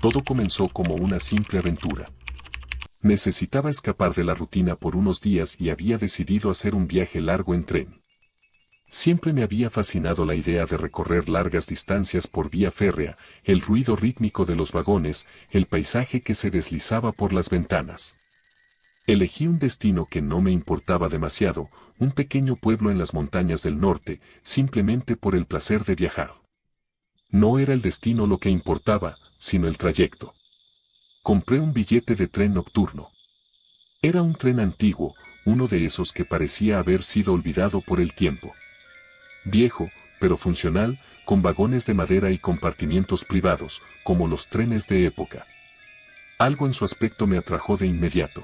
Todo comenzó como una simple aventura. Necesitaba escapar de la rutina por unos días y había decidido hacer un viaje largo en tren. Siempre me había fascinado la idea de recorrer largas distancias por vía férrea, el ruido rítmico de los vagones, el paisaje que se deslizaba por las ventanas. Elegí un destino que no me importaba demasiado, un pequeño pueblo en las montañas del norte, simplemente por el placer de viajar. No era el destino lo que importaba, sino el trayecto. Compré un billete de tren nocturno. Era un tren antiguo, uno de esos que parecía haber sido olvidado por el tiempo. Viejo, pero funcional, con vagones de madera y compartimientos privados, como los trenes de época. Algo en su aspecto me atrajo de inmediato.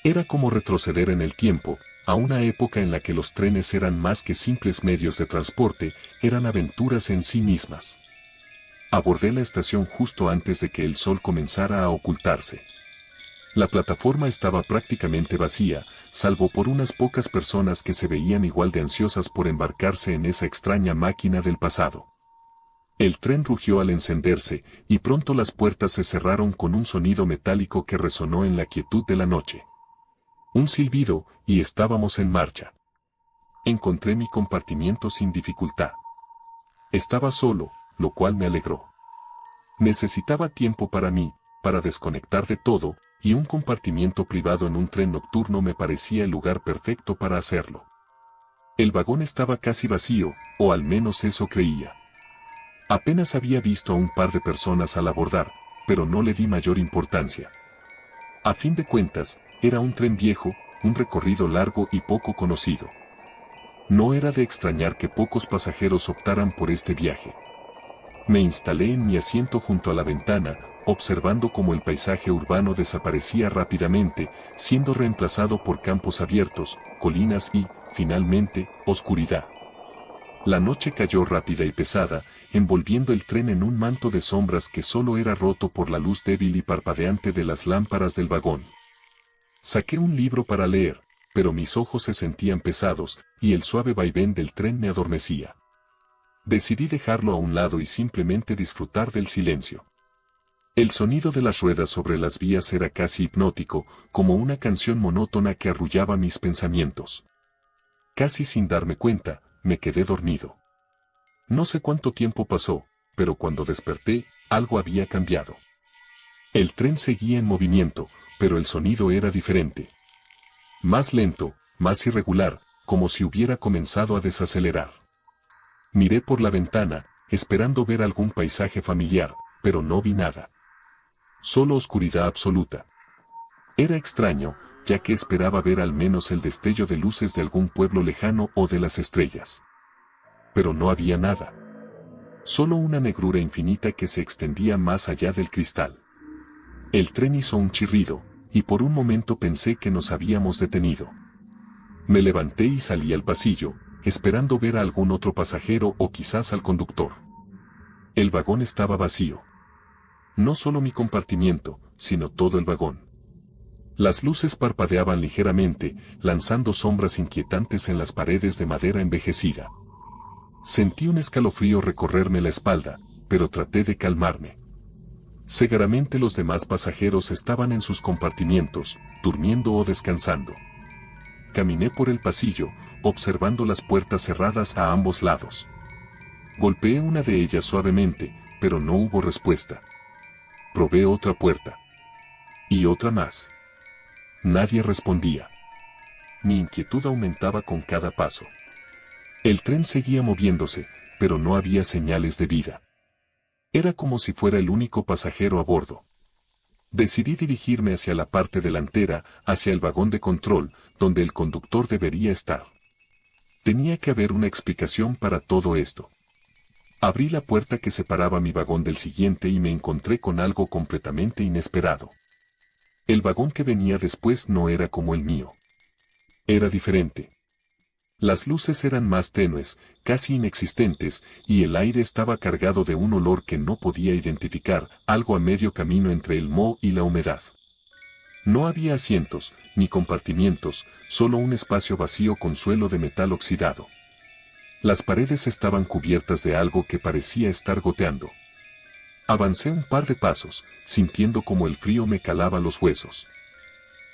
Era como retroceder en el tiempo, a una época en la que los trenes eran más que simples medios de transporte, eran aventuras en sí mismas. Abordé la estación justo antes de que el sol comenzara a ocultarse. La plataforma estaba prácticamente vacía, salvo por unas pocas personas que se veían igual de ansiosas por embarcarse en esa extraña máquina del pasado. El tren rugió al encenderse, y pronto las puertas se cerraron con un sonido metálico que resonó en la quietud de la noche. Un silbido, y estábamos en marcha. Encontré mi compartimiento sin dificultad. Estaba solo, lo cual me alegró. Necesitaba tiempo para mí, para desconectar de todo, y un compartimiento privado en un tren nocturno me parecía el lugar perfecto para hacerlo. El vagón estaba casi vacío, o al menos eso creía. Apenas había visto a un par de personas al abordar, pero no le di mayor importancia. A fin de cuentas, era un tren viejo, un recorrido largo y poco conocido. No era de extrañar que pocos pasajeros optaran por este viaje. Me instalé en mi asiento junto a la ventana, observando cómo el paisaje urbano desaparecía rápidamente, siendo reemplazado por campos abiertos, colinas y, finalmente, oscuridad. La noche cayó rápida y pesada, envolviendo el tren en un manto de sombras que solo era roto por la luz débil y parpadeante de las lámparas del vagón. Saqué un libro para leer, pero mis ojos se sentían pesados, y el suave vaivén del tren me adormecía. Decidí dejarlo a un lado y simplemente disfrutar del silencio. El sonido de las ruedas sobre las vías era casi hipnótico, como una canción monótona que arrullaba mis pensamientos. Casi sin darme cuenta, me quedé dormido. No sé cuánto tiempo pasó, pero cuando desperté, algo había cambiado. El tren seguía en movimiento, pero el sonido era diferente. Más lento, más irregular, como si hubiera comenzado a desacelerar. Miré por la ventana, esperando ver algún paisaje familiar, pero no vi nada. Solo oscuridad absoluta. Era extraño, ya que esperaba ver al menos el destello de luces de algún pueblo lejano o de las estrellas. Pero no había nada. Solo una negrura infinita que se extendía más allá del cristal. El tren hizo un chirrido, y por un momento pensé que nos habíamos detenido. Me levanté y salí al pasillo, esperando ver a algún otro pasajero o quizás al conductor. El vagón estaba vacío. No solo mi compartimiento, sino todo el vagón. Las luces parpadeaban ligeramente, lanzando sombras inquietantes en las paredes de madera envejecida. Sentí un escalofrío recorrerme la espalda, pero traté de calmarme. Seguramente los demás pasajeros estaban en sus compartimientos, durmiendo o descansando. Caminé por el pasillo, observando las puertas cerradas a ambos lados. Golpeé una de ellas suavemente, pero no hubo respuesta. Probé otra puerta. Y otra más. Nadie respondía. Mi inquietud aumentaba con cada paso. El tren seguía moviéndose, pero no había señales de vida. Era como si fuera el único pasajero a bordo. Decidí dirigirme hacia la parte delantera, hacia el vagón de control, donde el conductor debería estar. Tenía que haber una explicación para todo esto. Abrí la puerta que separaba mi vagón del siguiente y me encontré con algo completamente inesperado. El vagón que venía después no era como el mío. Era diferente. Las luces eran más tenues, casi inexistentes, y el aire estaba cargado de un olor que no podía identificar, algo a medio camino entre el moho y la humedad. No había asientos, ni compartimientos, solo un espacio vacío con suelo de metal oxidado. Las paredes estaban cubiertas de algo que parecía estar goteando. Avancé un par de pasos, sintiendo como el frío me calaba los huesos.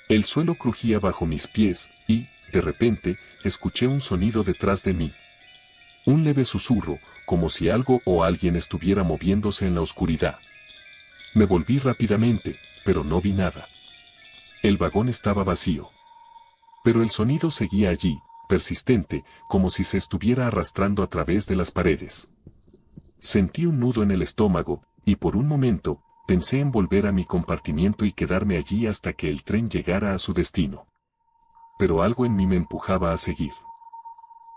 El suelo crujía bajo mis pies y, de repente, escuché un sonido detrás de mí. Un leve susurro, como si algo o alguien estuviera moviéndose en la oscuridad. Me volví rápidamente, pero no vi nada. El vagón estaba vacío. Pero el sonido seguía allí, persistente, como si se estuviera arrastrando a través de las paredes. Sentí un nudo en el estómago, y por un momento, pensé en volver a mi compartimiento y quedarme allí hasta que el tren llegara a su destino. Pero algo en mí me empujaba a seguir.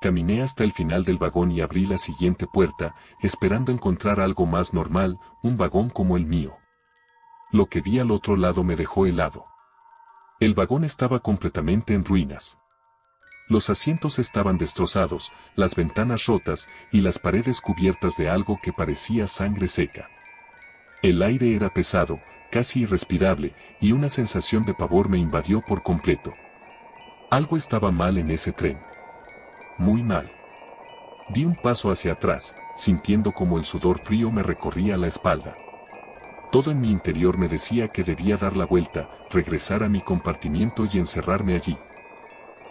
Caminé hasta el final del vagón y abrí la siguiente puerta, esperando encontrar algo más normal, un vagón como el mío. Lo que vi al otro lado me dejó helado. El vagón estaba completamente en ruinas. Los asientos estaban destrozados, las ventanas rotas y las paredes cubiertas de algo que parecía sangre seca. El aire era pesado, casi irrespirable, y una sensación de pavor me invadió por completo. Algo estaba mal en ese tren. Muy mal. Di un paso hacia atrás, sintiendo como el sudor frío me recorría la espalda. Todo en mi interior me decía que debía dar la vuelta, regresar a mi compartimiento y encerrarme allí.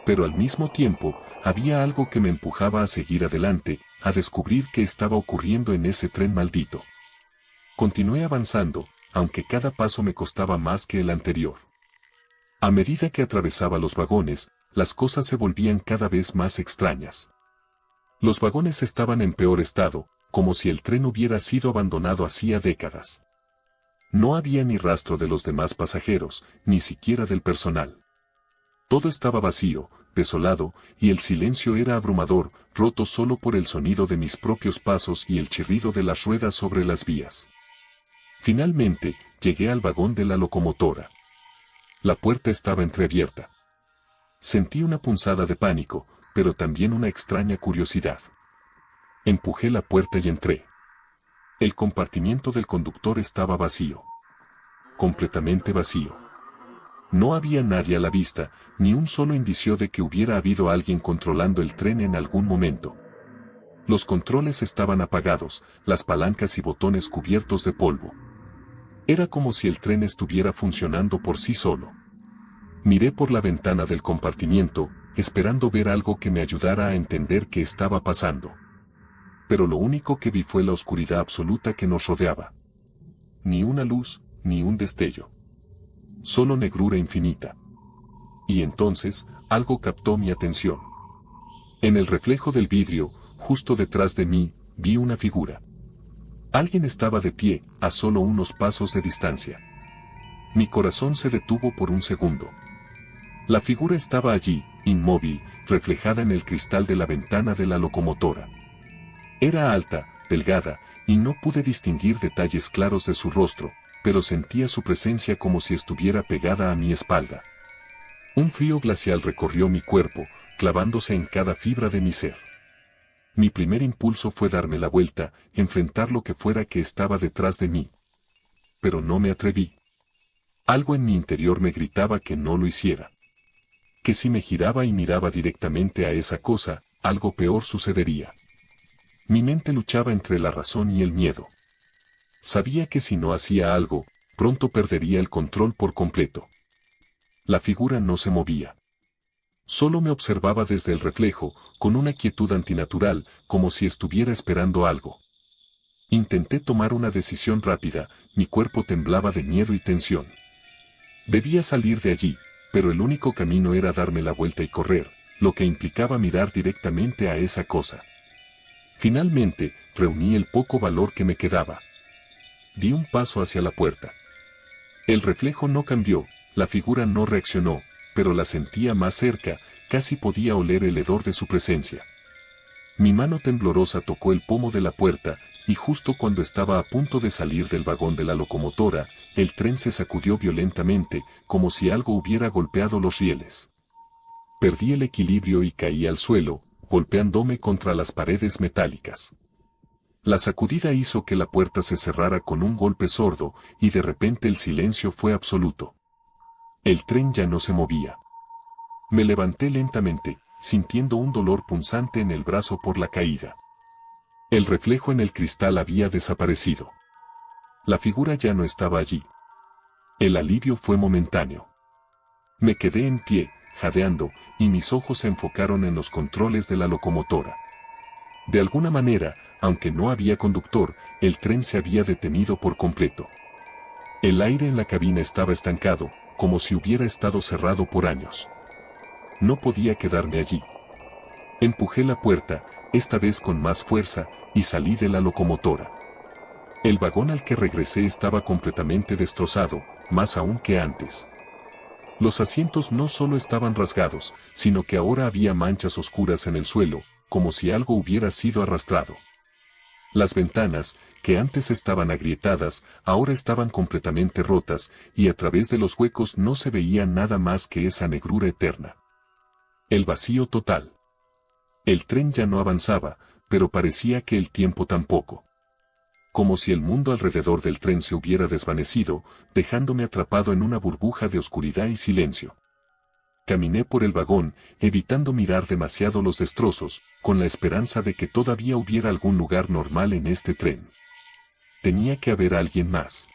Pero al mismo tiempo, había algo que me empujaba a seguir adelante, a descubrir qué estaba ocurriendo en ese tren maldito. Continué avanzando, aunque cada paso me costaba más que el anterior. A medida que atravesaba los vagones, las cosas se volvían cada vez más extrañas. Los vagones estaban en peor estado, como si el tren hubiera sido abandonado hacía décadas. No había ni rastro de los demás pasajeros, ni siquiera del personal. Todo estaba vacío, desolado, y el silencio era abrumador, roto solo por el sonido de mis propios pasos y el chirrido de las ruedas sobre las vías. Finalmente, llegué al vagón de la locomotora. La puerta estaba entreabierta. Sentí una punzada de pánico, pero también una extraña curiosidad. Empujé la puerta y entré. El compartimiento del conductor estaba vacío. Completamente vacío. No había nadie a la vista, ni un solo indicio de que hubiera habido alguien controlando el tren en algún momento. Los controles estaban apagados, las palancas y botones cubiertos de polvo. Era como si el tren estuviera funcionando por sí solo. Miré por la ventana del compartimiento, esperando ver algo que me ayudara a entender qué estaba pasando. Pero lo único que vi fue la oscuridad absoluta que nos rodeaba. Ni una luz, ni un destello. Solo negrura infinita. Y entonces, algo captó mi atención. En el reflejo del vidrio, justo detrás de mí, vi una figura. Alguien estaba de pie, a solo unos pasos de distancia. Mi corazón se detuvo por un segundo. La figura estaba allí, inmóvil, reflejada en el cristal de la ventana de la locomotora. Era alta, delgada, y no pude distinguir detalles claros de su rostro, pero sentía su presencia como si estuviera pegada a mi espalda. Un frío glacial recorrió mi cuerpo, clavándose en cada fibra de mi ser. Mi primer impulso fue darme la vuelta, enfrentar lo que fuera que estaba detrás de mí. Pero no me atreví. Algo en mi interior me gritaba que no lo hiciera. Que si me giraba y miraba directamente a esa cosa, algo peor sucedería. Mi mente luchaba entre la razón y el miedo. Sabía que si no hacía algo, pronto perdería el control por completo. La figura no se movía. Solo me observaba desde el reflejo, con una quietud antinatural, como si estuviera esperando algo. Intenté tomar una decisión rápida, mi cuerpo temblaba de miedo y tensión. Debía salir de allí, pero el único camino era darme la vuelta y correr, lo que implicaba mirar directamente a esa cosa. Finalmente, reuní el poco valor que me quedaba. Di un paso hacia la puerta. El reflejo no cambió, la figura no reaccionó, pero la sentía más cerca, casi podía oler el hedor de su presencia. Mi mano temblorosa tocó el pomo de la puerta, y justo cuando estaba a punto de salir del vagón de la locomotora, el tren se sacudió violentamente, como si algo hubiera golpeado los rieles. Perdí el equilibrio y caí al suelo, golpeándome contra las paredes metálicas. La sacudida hizo que la puerta se cerrara con un golpe sordo, y de repente el silencio fue absoluto. El tren ya no se movía. Me levanté lentamente, sintiendo un dolor punzante en el brazo por la caída. El reflejo en el cristal había desaparecido. La figura ya no estaba allí. El alivio fue momentáneo. Me quedé en pie, jadeando, y mis ojos se enfocaron en los controles de la locomotora. De alguna manera, aunque no había conductor, el tren se había detenido por completo. El aire en la cabina estaba estancado, como si hubiera estado cerrado por años. No podía quedarme allí. Empujé la puerta, esta vez con más fuerza, y salí de la locomotora. El vagón al que regresé estaba completamente destrozado, más aún que antes. Los asientos no solo estaban rasgados, sino que ahora había manchas oscuras en el suelo, como si algo hubiera sido arrastrado. Las ventanas, que antes estaban agrietadas, ahora estaban completamente rotas, y a través de los huecos no se veía nada más que esa negrura eterna. El vacío total. El tren ya no avanzaba, pero parecía que el tiempo tampoco. Como si el mundo alrededor del tren se hubiera desvanecido, dejándome atrapado en una burbuja de oscuridad y silencio. Caminé por el vagón, evitando mirar demasiado los destrozos, con la esperanza de que todavía hubiera algún lugar normal en este tren. Tenía que haber alguien más.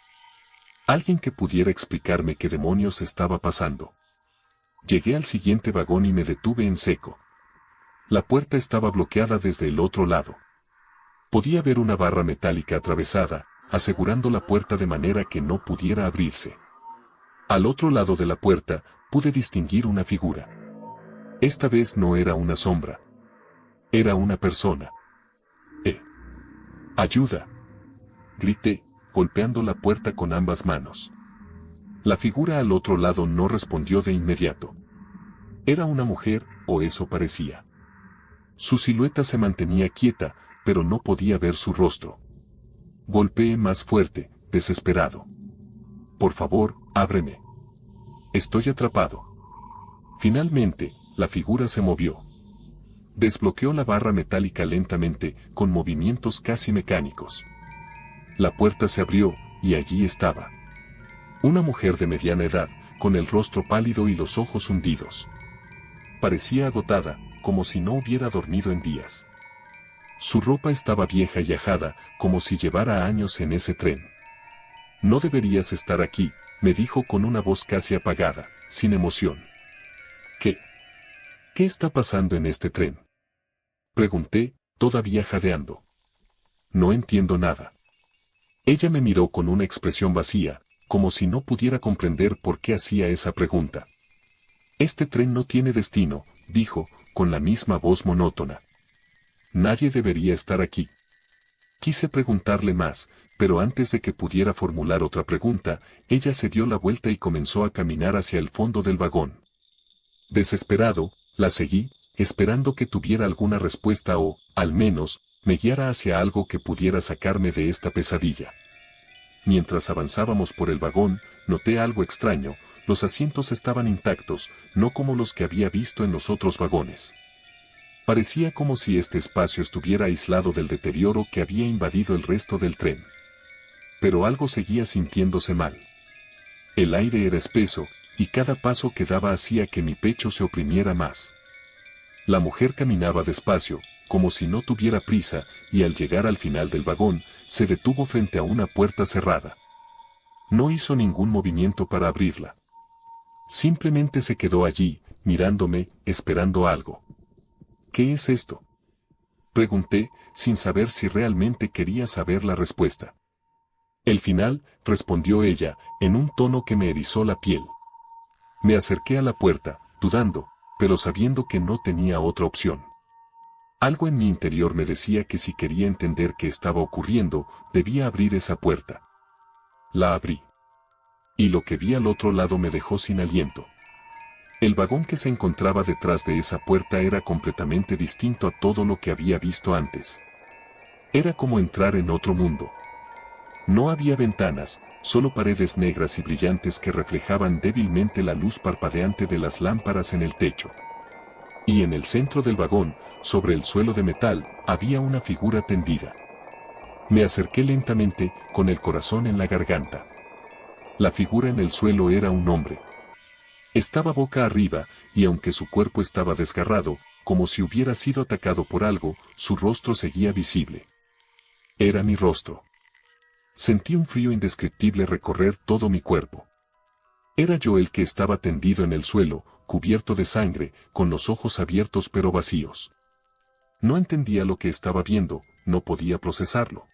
Alguien que pudiera explicarme qué demonios estaba pasando. Llegué al siguiente vagón y me detuve en seco. La puerta estaba bloqueada desde el otro lado. Podía ver una barra metálica atravesada, asegurando la puerta de manera que no pudiera abrirse. Al otro lado de la puerta, pude distinguir una figura. Esta vez no era una sombra. Era una persona. ¡Ayuda!, grité, golpeando la puerta con ambas manos. La figura al otro lado no respondió de inmediato. Era una mujer, o eso parecía. Su silueta se mantenía quieta, pero no podía ver su rostro. Golpeé más fuerte, desesperado. Por favor, ábreme. Estoy atrapado. Finalmente, la figura se movió. Desbloqueó la barra metálica lentamente, con movimientos casi mecánicos. La puerta se abrió, y allí estaba. Una mujer de mediana edad, con el rostro pálido y los ojos hundidos. Parecía agotada, como si no hubiera dormido en días. Su ropa estaba vieja y ajada, como si llevara años en ese tren. No deberías estar aquí, me dijo con una voz casi apagada, sin emoción. ¿Qué está pasando en este tren?, pregunté, todavía jadeando. No entiendo nada. Ella me miró con una expresión vacía, como si no pudiera comprender por qué hacía esa pregunta. Este tren no tiene destino, dijo, con la misma voz monótona. Nadie debería estar aquí. Quise preguntarle más, pero antes de que pudiera formular otra pregunta, ella se dio la vuelta y comenzó a caminar hacia el fondo del vagón. Desesperado, la seguí, esperando que tuviera alguna respuesta o, al menos, me guiara hacia algo que pudiera sacarme de esta pesadilla. Mientras avanzábamos por el vagón, noté algo extraño, los asientos estaban intactos, no como los que había visto en los otros vagones. Parecía como si este espacio estuviera aislado del deterioro que había invadido el resto del tren. Pero algo seguía sintiéndose mal. El aire era espeso, y cada paso que daba hacía que mi pecho se oprimiera más. La mujer caminaba despacio, como si no tuviera prisa, y al llegar al final del vagón, se detuvo frente a una puerta cerrada. No hizo ningún movimiento para abrirla. Simplemente se quedó allí, mirándome, esperando algo. ¿Qué es esto?, pregunté, sin saber si realmente quería saber la respuesta. El final, respondió ella, en un tono que me erizó la piel. Me acerqué a la puerta, dudando, pero sabiendo que no tenía otra opción. Algo en mi interior me decía que si quería entender qué estaba ocurriendo, debía abrir esa puerta. La abrí. Y lo que vi al otro lado me dejó sin aliento. El vagón que se encontraba detrás de esa puerta era completamente distinto a todo lo que había visto antes. Era como entrar en otro mundo. No había ventanas, solo paredes negras y brillantes que reflejaban débilmente la luz parpadeante de las lámparas en el techo. Y en el centro del vagón, sobre el suelo de metal, había una figura tendida. Me acerqué lentamente, con el corazón en la garganta. La figura en el suelo era un hombre. Estaba boca arriba, y aunque su cuerpo estaba desgarrado, como si hubiera sido atacado por algo, su rostro seguía visible. Era mi rostro. Sentí un frío indescriptible recorrer todo mi cuerpo. Era yo el que estaba tendido en el suelo, cubierto de sangre, con los ojos abiertos pero vacíos. No entendía lo que estaba viendo, no podía procesarlo.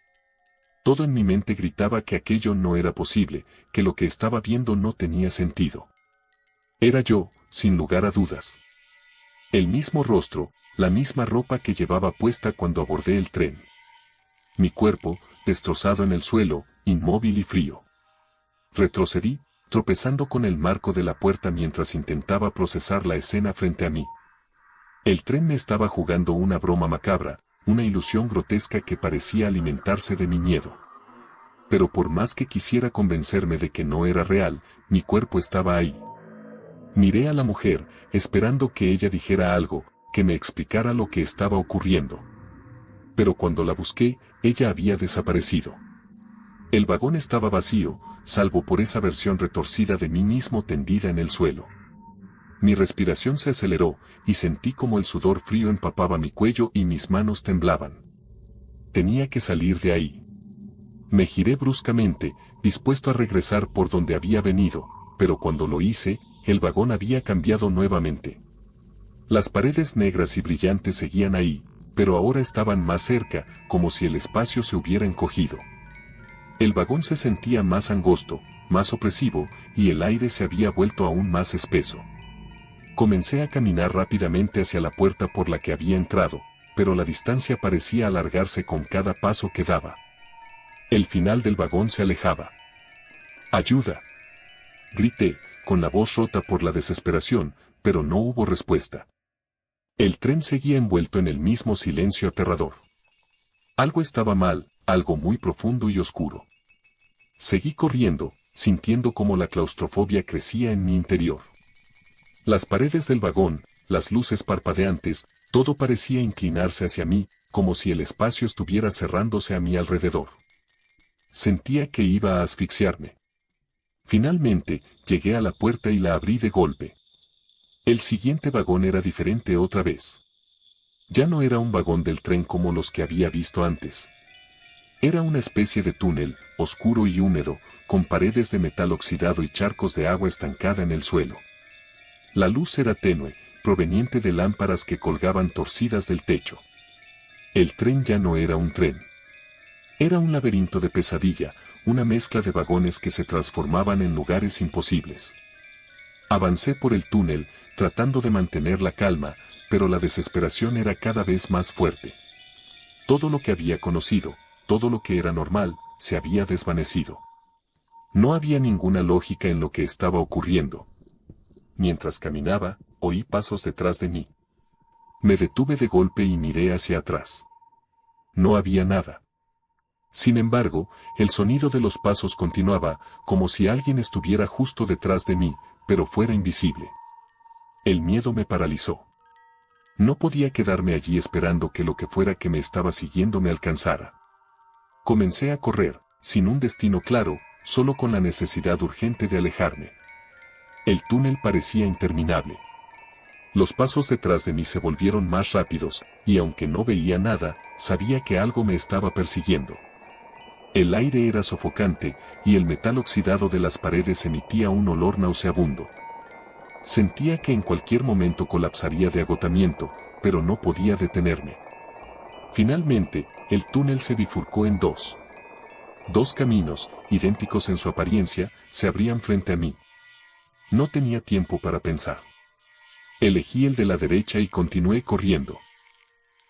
Todo en mi mente gritaba que aquello no era posible, que lo que estaba viendo no tenía sentido. Era yo, sin lugar a dudas. El mismo rostro, la misma ropa que llevaba puesta cuando abordé el tren. Mi cuerpo, destrozado en el suelo, inmóvil y frío. Retrocedí, tropezando con el marco de la puerta mientras intentaba procesar la escena frente a mí. El tren me estaba jugando una broma macabra, una ilusión grotesca que parecía alimentarse de mi miedo. Pero por más que quisiera convencerme de que no era real, mi cuerpo estaba ahí. Miré a la mujer, esperando que ella dijera algo, que me explicara lo que estaba ocurriendo. Pero cuando la busqué, ella había desaparecido. El vagón estaba vacío, salvo por esa versión retorcida de mí mismo tendida en el suelo. Mi respiración se aceleró, y sentí como el sudor frío empapaba mi cuello y mis manos temblaban. Tenía que salir de ahí. Me giré bruscamente, dispuesto a regresar por donde había venido, pero cuando lo hice, el vagón había cambiado nuevamente. Las paredes negras y brillantes seguían ahí, pero ahora estaban más cerca, como si el espacio se hubiera encogido. El vagón se sentía más angosto, más opresivo, y el aire se había vuelto aún más espeso. Comencé a caminar rápidamente hacia la puerta por la que había entrado, pero la distancia parecía alargarse con cada paso que daba. El final del vagón se alejaba. ¡Ayuda!, grité, con la voz rota por la desesperación, pero no hubo respuesta. El tren seguía envuelto en el mismo silencio aterrador. Algo estaba mal, algo muy profundo y oscuro. Seguí corriendo, sintiendo cómo la claustrofobia crecía en mi interior. Las paredes del vagón, las luces parpadeantes, todo parecía inclinarse hacia mí, como si el espacio estuviera cerrándose a mi alrededor. Sentía que iba a asfixiarme. Finalmente, llegué a la puerta y la abrí de golpe. El siguiente vagón era diferente otra vez. Ya no era un vagón del tren como los que había visto antes. Era una especie de túnel, oscuro y húmedo, con paredes de metal oxidado y charcos de agua estancada en el suelo. La luz era tenue, proveniente de lámparas que colgaban torcidas del techo. El tren ya no era un tren. Era un laberinto de pesadilla, una mezcla de vagones que se transformaban en lugares imposibles. Avancé por el túnel, tratando de mantener la calma, pero la desesperación era cada vez más fuerte. Todo lo que había conocido, todo lo que era normal, se había desvanecido. No había ninguna lógica en lo que estaba ocurriendo. Mientras caminaba, oí pasos detrás de mí. Me detuve de golpe y miré hacia atrás. No había nada. Sin embargo, el sonido de los pasos continuaba, como si alguien estuviera justo detrás de mí, pero fuera invisible. El miedo me paralizó. No podía quedarme allí esperando que lo que fuera que me estaba siguiendo me alcanzara. Comencé a correr, sin un destino claro, solo con la necesidad urgente de alejarme. El túnel parecía interminable. Los pasos detrás de mí se volvieron más rápidos, y aunque no veía nada, sabía que algo me estaba persiguiendo. El aire era sofocante, y el metal oxidado de las paredes emitía un olor nauseabundo. Sentía que en cualquier momento colapsaría de agotamiento, pero no podía detenerme. Finalmente, el túnel se bifurcó en dos. Dos caminos, idénticos en su apariencia, se abrían frente a mí. No tenía tiempo para pensar. Elegí el de la derecha y continué corriendo.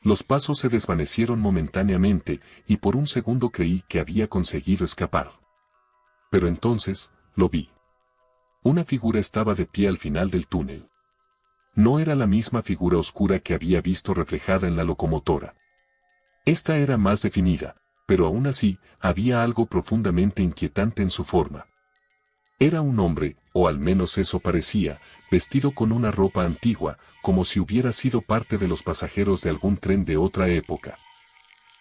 Los pasos se desvanecieron momentáneamente, y por un segundo creí que había conseguido escapar. Pero entonces, lo vi. Una figura estaba de pie al final del túnel. No era la misma figura oscura que había visto reflejada en la locomotora. Esta era más definida, pero aún así, había algo profundamente inquietante en su forma. Era un hombre, o al menos eso parecía, vestido con una ropa antigua, como si hubiera sido parte de los pasajeros de algún tren de otra época.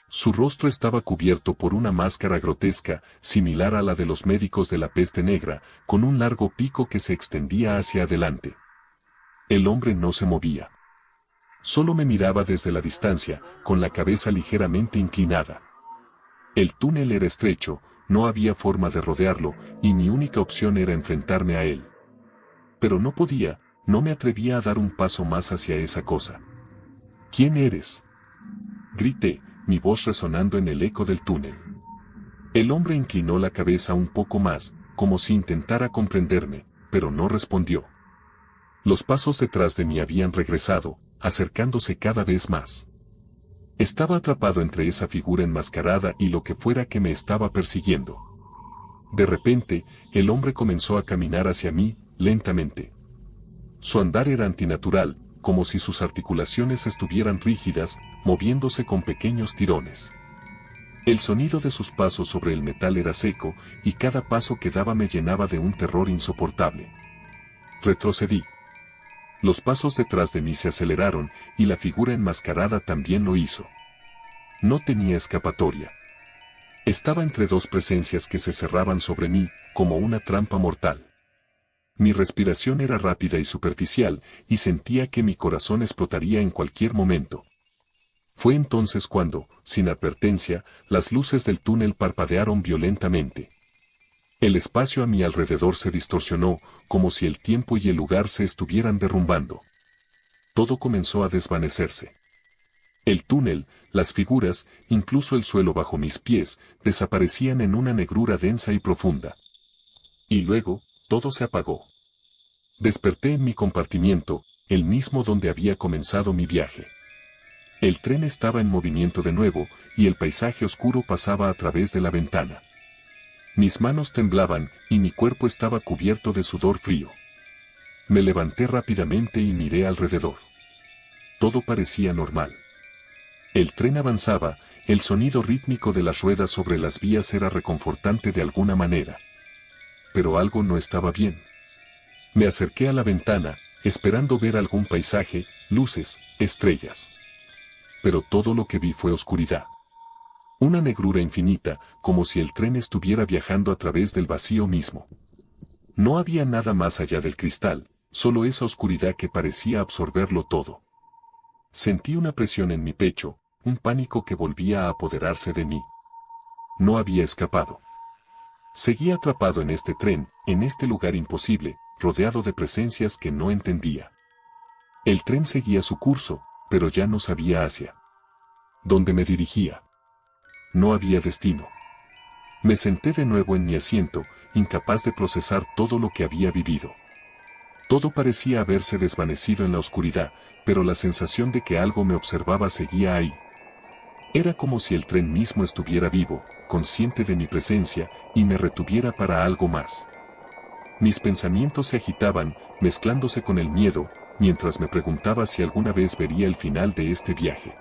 Su rostro estaba cubierto por una máscara grotesca, similar a la de los médicos de la peste negra, con un largo pico que se extendía hacia adelante. El hombre no se movía. Solo me miraba desde la distancia, con la cabeza ligeramente inclinada. El túnel era estrecho, no había forma de rodearlo, y mi única opción era enfrentarme a él. Pero no podía, no me atrevía a dar un paso más hacia esa cosa. ¿Quién eres?, grité, mi voz resonando en el eco del túnel. El hombre inclinó la cabeza un poco más, como si intentara comprenderme, pero no respondió. Los pasos detrás de mí habían regresado, acercándose cada vez más. Estaba atrapado entre esa figura enmascarada y lo que fuera que me estaba persiguiendo. De repente, el hombre comenzó a caminar hacia mí, lentamente. Su andar era antinatural, como si sus articulaciones estuvieran rígidas, moviéndose con pequeños tirones. El sonido de sus pasos sobre el metal era seco, y cada paso que daba me llenaba de un terror insoportable. Retrocedí. Los pasos detrás de mí se aceleraron, y la figura enmascarada también lo hizo. No tenía escapatoria. Estaba entre dos presencias que se cerraban sobre mí, como una trampa mortal. Mi respiración era rápida y superficial, y sentía que mi corazón explotaría en cualquier momento. Fue entonces cuando, sin advertencia, las luces del túnel parpadearon violentamente. El espacio a mi alrededor se distorsionó, como si el tiempo y el lugar se estuvieran derrumbando. Todo comenzó a desvanecerse. El túnel, las figuras, incluso el suelo bajo mis pies, desaparecían en una negrura densa y profunda. Y luego, todo se apagó. Desperté en mi compartimiento, el mismo donde había comenzado mi viaje. El tren estaba en movimiento de nuevo, y el paisaje oscuro pasaba a través de la ventana. Mis manos temblaban, y mi cuerpo estaba cubierto de sudor frío. Me levanté rápidamente y miré alrededor. Todo parecía normal. El tren avanzaba, el sonido rítmico de las ruedas sobre las vías era reconfortante de alguna manera. Pero algo no estaba bien. Me acerqué a la ventana, esperando ver algún paisaje, luces, estrellas. Pero todo lo que vi fue oscuridad. Una negrura infinita, como si el tren estuviera viajando a través del vacío mismo. No había nada más allá del cristal, solo esa oscuridad que parecía absorberlo todo. Sentí una presión en mi pecho, un pánico que volvía a apoderarse de mí. No había escapado. Seguía atrapado en este tren, en este lugar imposible, rodeado de presencias que no entendía. El tren seguía su curso, pero ya no sabía hacia dónde me dirigía. No había destino. Me senté de nuevo en mi asiento, incapaz de procesar todo lo que había vivido. Todo parecía haberse desvanecido en la oscuridad, pero la sensación de que algo me observaba seguía ahí. Era como si el tren mismo estuviera vivo, consciente de mi presencia, y me retuviera para algo más. Mis pensamientos se agitaban, mezclándose con el miedo, mientras me preguntaba si alguna vez vería el final de este viaje.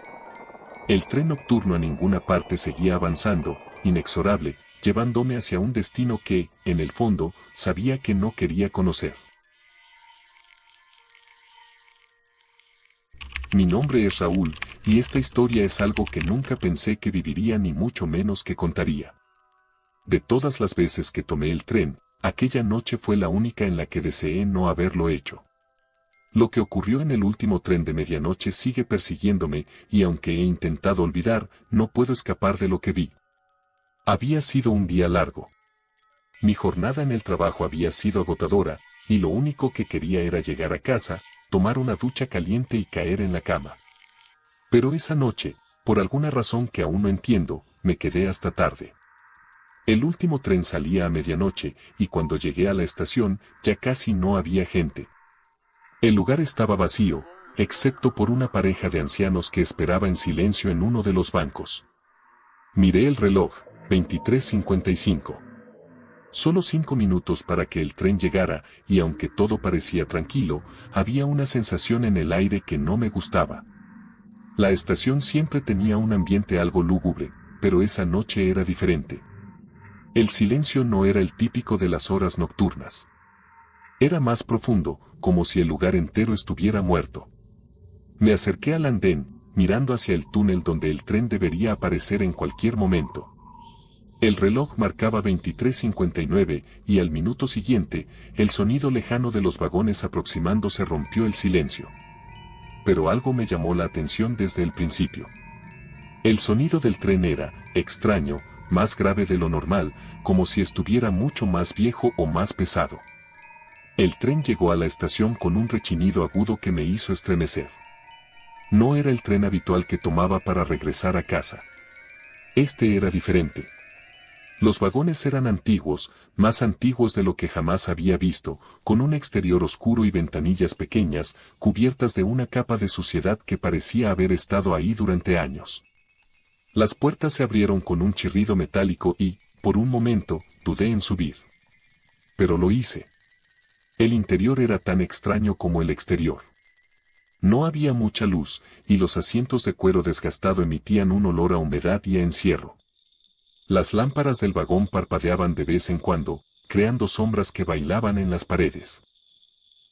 El tren nocturno a ninguna parte seguía avanzando, inexorable, llevándome hacia un destino que, en el fondo, sabía que no quería conocer. Mi nombre es Raúl, y esta historia es algo que nunca pensé que viviría ni mucho menos que contaría. De todas las veces que tomé el tren, aquella noche fue la única en la que deseé no haberlo hecho. Lo que ocurrió en el último tren de medianoche sigue persiguiéndome, y aunque he intentado olvidar, no puedo escapar de lo que vi. Había sido un día largo. Mi jornada en el trabajo había sido agotadora, y lo único que quería era llegar a casa, tomar una ducha caliente y caer en la cama. Pero esa noche, por alguna razón que aún no entiendo, me quedé hasta tarde. El último tren salía a medianoche, y cuando llegué a la estación, ya casi no había gente. El lugar estaba vacío, excepto por una pareja de ancianos que esperaba en silencio en uno de los bancos. Miré el reloj, 23:55. Solo 5 minutos para que el tren llegara, y aunque todo parecía tranquilo, había una sensación en el aire que no me gustaba. La estación siempre tenía un ambiente algo lúgubre, pero esa noche era diferente. El silencio no era el típico de las horas nocturnas. Era más profundo, como si el lugar entero estuviera muerto. Me acerqué al andén, mirando hacia el túnel donde el tren debería aparecer en cualquier momento. El reloj marcaba 23:59, y al minuto siguiente, el sonido lejano de los vagones aproximándose rompió el silencio. Pero algo me llamó la atención desde el principio. El sonido del tren era, extraño, más grave de lo normal, como si estuviera mucho más viejo o más pesado. El tren llegó a la estación con un rechinido agudo que me hizo estremecer. No era el tren habitual que tomaba para regresar a casa. Este era diferente. Los vagones eran antiguos, más antiguos de lo que jamás había visto, con un exterior oscuro y ventanillas pequeñas, cubiertas de una capa de suciedad que parecía haber estado ahí durante años. Las puertas se abrieron con un chirrido metálico y, por un momento, dudé en subir. Pero lo hice. El interior era tan extraño como el exterior. No había mucha luz, y los asientos de cuero desgastado emitían un olor a humedad y a encierro. Las lámparas del vagón parpadeaban de vez en cuando, creando sombras que bailaban en las paredes.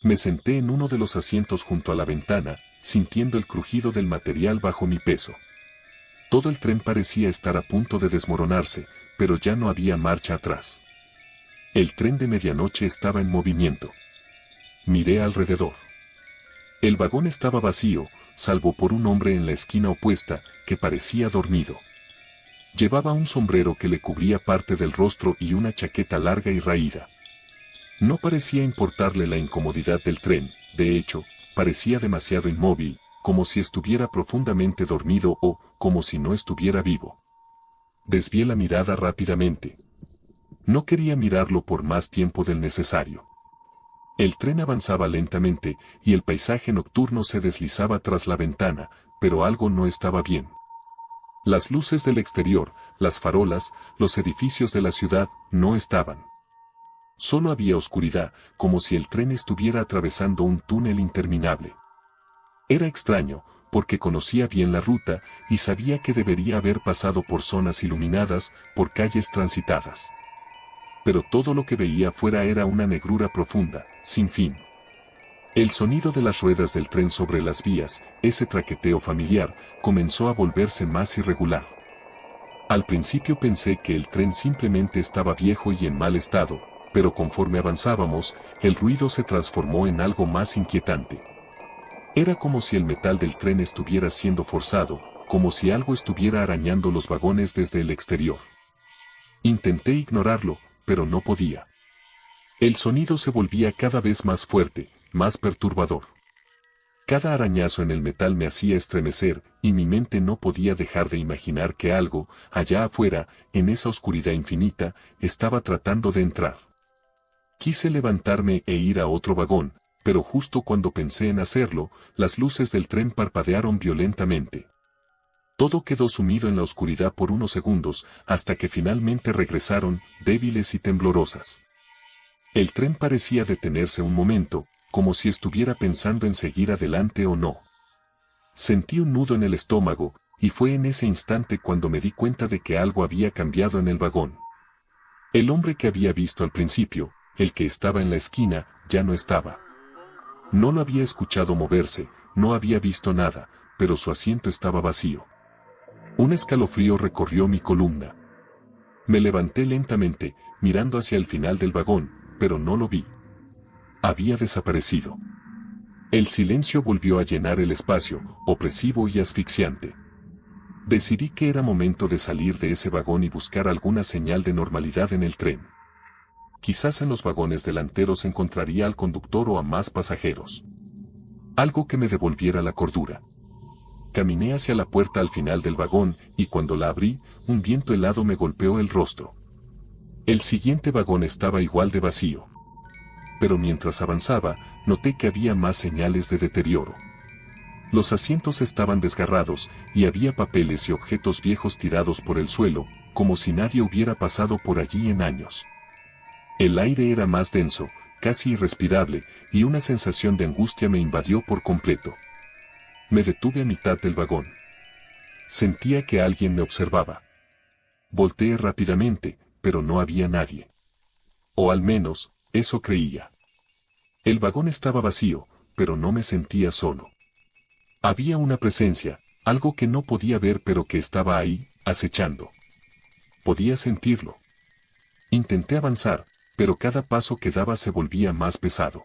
Me senté en uno de los asientos junto a la ventana, sintiendo el crujido del material bajo mi peso. Todo el tren parecía estar a punto de desmoronarse, pero ya no había marcha atrás. El tren de medianoche estaba en movimiento. Miré alrededor. El vagón estaba vacío, salvo por un hombre en la esquina opuesta, que parecía dormido. Llevaba un sombrero que le cubría parte del rostro y una chaqueta larga y raída. No parecía importarle la incomodidad del tren, de hecho, parecía demasiado inmóvil, como si estuviera profundamente dormido o como si no estuviera vivo. Desvié la mirada rápidamente. No quería mirarlo por más tiempo del necesario. El tren avanzaba lentamente y el paisaje nocturno se deslizaba tras la ventana, pero algo no estaba bien. Las luces del exterior, las farolas, los edificios de la ciudad, no estaban. Solo había oscuridad, como si el tren estuviera atravesando un túnel interminable. Era extraño, porque conocía bien la ruta y sabía que debería haber pasado por zonas iluminadas, por calles transitadas. Pero todo lo que veía afuera era una negrura profunda, sin fin. El sonido de las ruedas del tren sobre las vías, ese traqueteo familiar, comenzó a volverse más irregular. Al principio pensé que el tren simplemente estaba viejo y en mal estado, pero conforme avanzábamos, el ruido se transformó en algo más inquietante. Era como si el metal del tren estuviera siendo forzado, como si algo estuviera arañando los vagones desde el exterior. Intenté ignorarlo, pero no podía. El sonido se volvía cada vez más fuerte, más perturbador. Cada arañazo en el metal me hacía estremecer, y mi mente no podía dejar de imaginar que algo, allá afuera, en esa oscuridad infinita, estaba tratando de entrar. Quise levantarme e ir a otro vagón, pero justo cuando pensé en hacerlo, las luces del tren parpadearon violentamente. Todo quedó sumido en la oscuridad por unos segundos, hasta que finalmente regresaron, débiles y temblorosas. El tren parecía detenerse un momento, como si estuviera pensando en seguir adelante o no. Sentí un nudo en el estómago, y fue en ese instante cuando me di cuenta de que algo había cambiado en el vagón. El hombre que había visto al principio, el que estaba en la esquina, ya no estaba. No lo había escuchado moverse, no había visto nada, pero su asiento estaba vacío. Un escalofrío recorrió mi columna. Me levanté lentamente, mirando hacia el final del vagón, pero no lo vi. Había desaparecido. El silencio volvió a llenar el espacio, opresivo y asfixiante. Decidí que era momento de salir de ese vagón y buscar alguna señal de normalidad en el tren. Quizás en los vagones delanteros encontraría al conductor o a más pasajeros. Algo que me devolviera la cordura. Caminé hacia la puerta al final del vagón, y cuando la abrí, un viento helado me golpeó el rostro. El siguiente vagón estaba igual de vacío. Pero mientras avanzaba, noté que había más señales de deterioro. Los asientos estaban desgarrados, y había papeles y objetos viejos tirados por el suelo, como si nadie hubiera pasado por allí en años. El aire era más denso, casi irrespirable, y una sensación de angustia me invadió por completo. Me detuve a mitad del vagón. Sentía que alguien me observaba. Volteé rápidamente, pero no había nadie. O al menos, eso creía. El vagón estaba vacío, pero no me sentía solo. Había una presencia, algo que no podía ver pero que estaba ahí, acechando. Podía sentirlo. Intenté avanzar, pero cada paso que daba se volvía más pesado.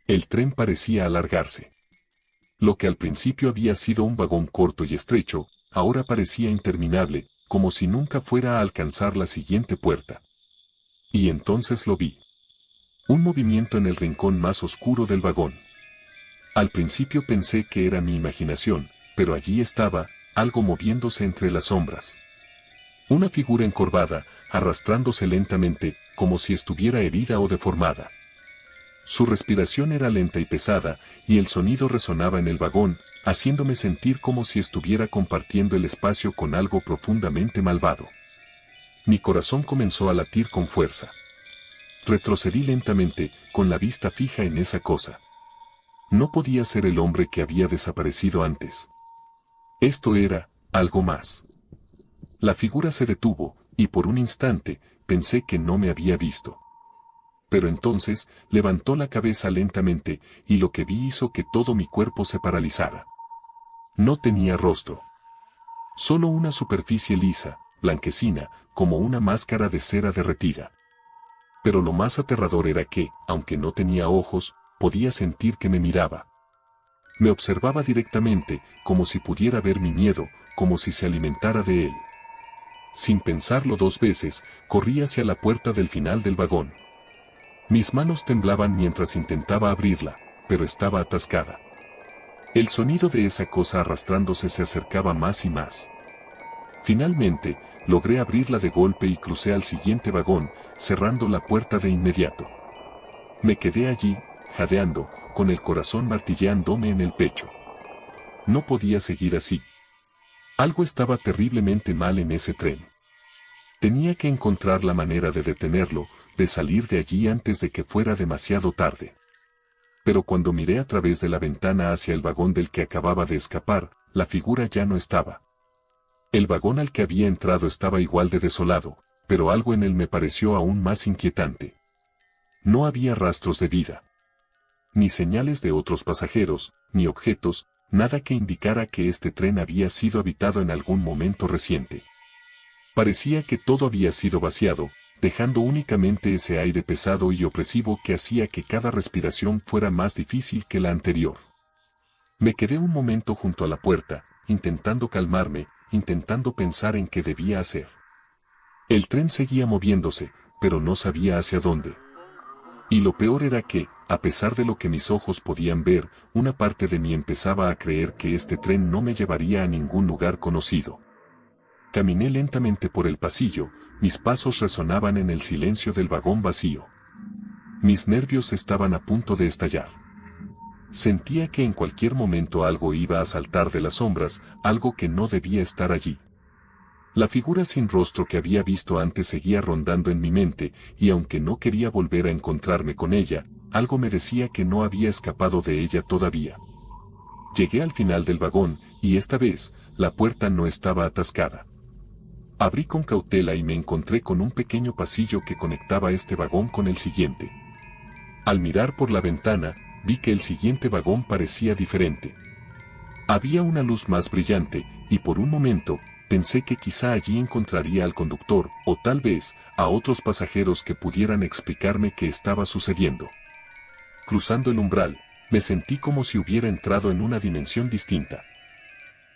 El tren parecía alargarse. Lo que al principio había sido un vagón corto y estrecho, ahora parecía interminable, como si nunca fuera a alcanzar la siguiente puerta. Y entonces lo vi. Un movimiento en el rincón más oscuro del vagón. Al principio pensé que era mi imaginación, pero allí estaba, algo moviéndose entre las sombras. Una figura encorvada, arrastrándose lentamente, como si estuviera herida o deformada. Su respiración era lenta y pesada, y el sonido resonaba en el vagón, haciéndome sentir como si estuviera compartiendo el espacio con algo profundamente malvado. Mi corazón comenzó a latir con fuerza. Retrocedí lentamente, con la vista fija en esa cosa. No podía ser el hombre que había desaparecido antes. Esto era algo más. La figura se detuvo, y por un instante, pensé que no me había visto. Pero entonces, levantó la cabeza lentamente, y lo que vi hizo que todo mi cuerpo se paralizara. No tenía rostro. Solo una superficie lisa, blanquecina, como una máscara de cera derretida. Pero lo más aterrador era que, aunque no tenía ojos, podía sentir que me miraba. Me observaba directamente, como si pudiera ver mi miedo, como si se alimentara de él. Sin pensarlo dos veces, corrí hacia la puerta del final del vagón. Mis manos temblaban mientras intentaba abrirla, pero estaba atascada. El sonido de esa cosa arrastrándose se acercaba más y más. Finalmente, logré abrirla de golpe y crucé al siguiente vagón, cerrando la puerta de inmediato. Me quedé allí, jadeando, con el corazón martilleándome en el pecho. No podía seguir así. Algo estaba terriblemente mal en ese tren. Tenía que encontrar la manera de detenerlo, de salir de allí antes de que fuera demasiado tarde. Pero cuando miré a través de la ventana hacia el vagón del que acababa de escapar, la figura ya no estaba. El vagón al que había entrado estaba igual de desolado, pero algo en él me pareció aún más inquietante. No había rastros de vida. Ni señales de otros pasajeros, ni objetos, nada que indicara que este tren había sido habitado en algún momento reciente. Parecía que todo había sido vaciado, dejando únicamente ese aire pesado y opresivo que hacía que cada respiración fuera más difícil que la anterior. Me quedé un momento junto a la puerta, intentando calmarme, intentando pensar en qué debía hacer. El tren seguía moviéndose, pero no sabía hacia dónde. Y lo peor era que, a pesar de lo que mis ojos podían ver, una parte de mí empezaba a creer que este tren no me llevaría a ningún lugar conocido. Caminé lentamente por el pasillo, mis pasos resonaban en el silencio del vagón vacío. Mis nervios estaban a punto de estallar. Sentía que en cualquier momento algo iba a saltar de las sombras, algo que no debía estar allí. La figura sin rostro que había visto antes seguía rondando en mi mente, y aunque no quería volver a encontrarme con ella, algo me decía que no había escapado de ella todavía. Llegué al final del vagón, y esta vez, la puerta no estaba atascada. Abrí con cautela y me encontré con un pequeño pasillo que conectaba este vagón con el siguiente. Al mirar por la ventana, vi que el siguiente vagón parecía diferente. Había una luz más brillante, y por un momento, pensé que quizá allí encontraría al conductor, o tal vez, a otros pasajeros que pudieran explicarme qué estaba sucediendo. Cruzando el umbral, me sentí como si hubiera entrado en una dimensión distinta.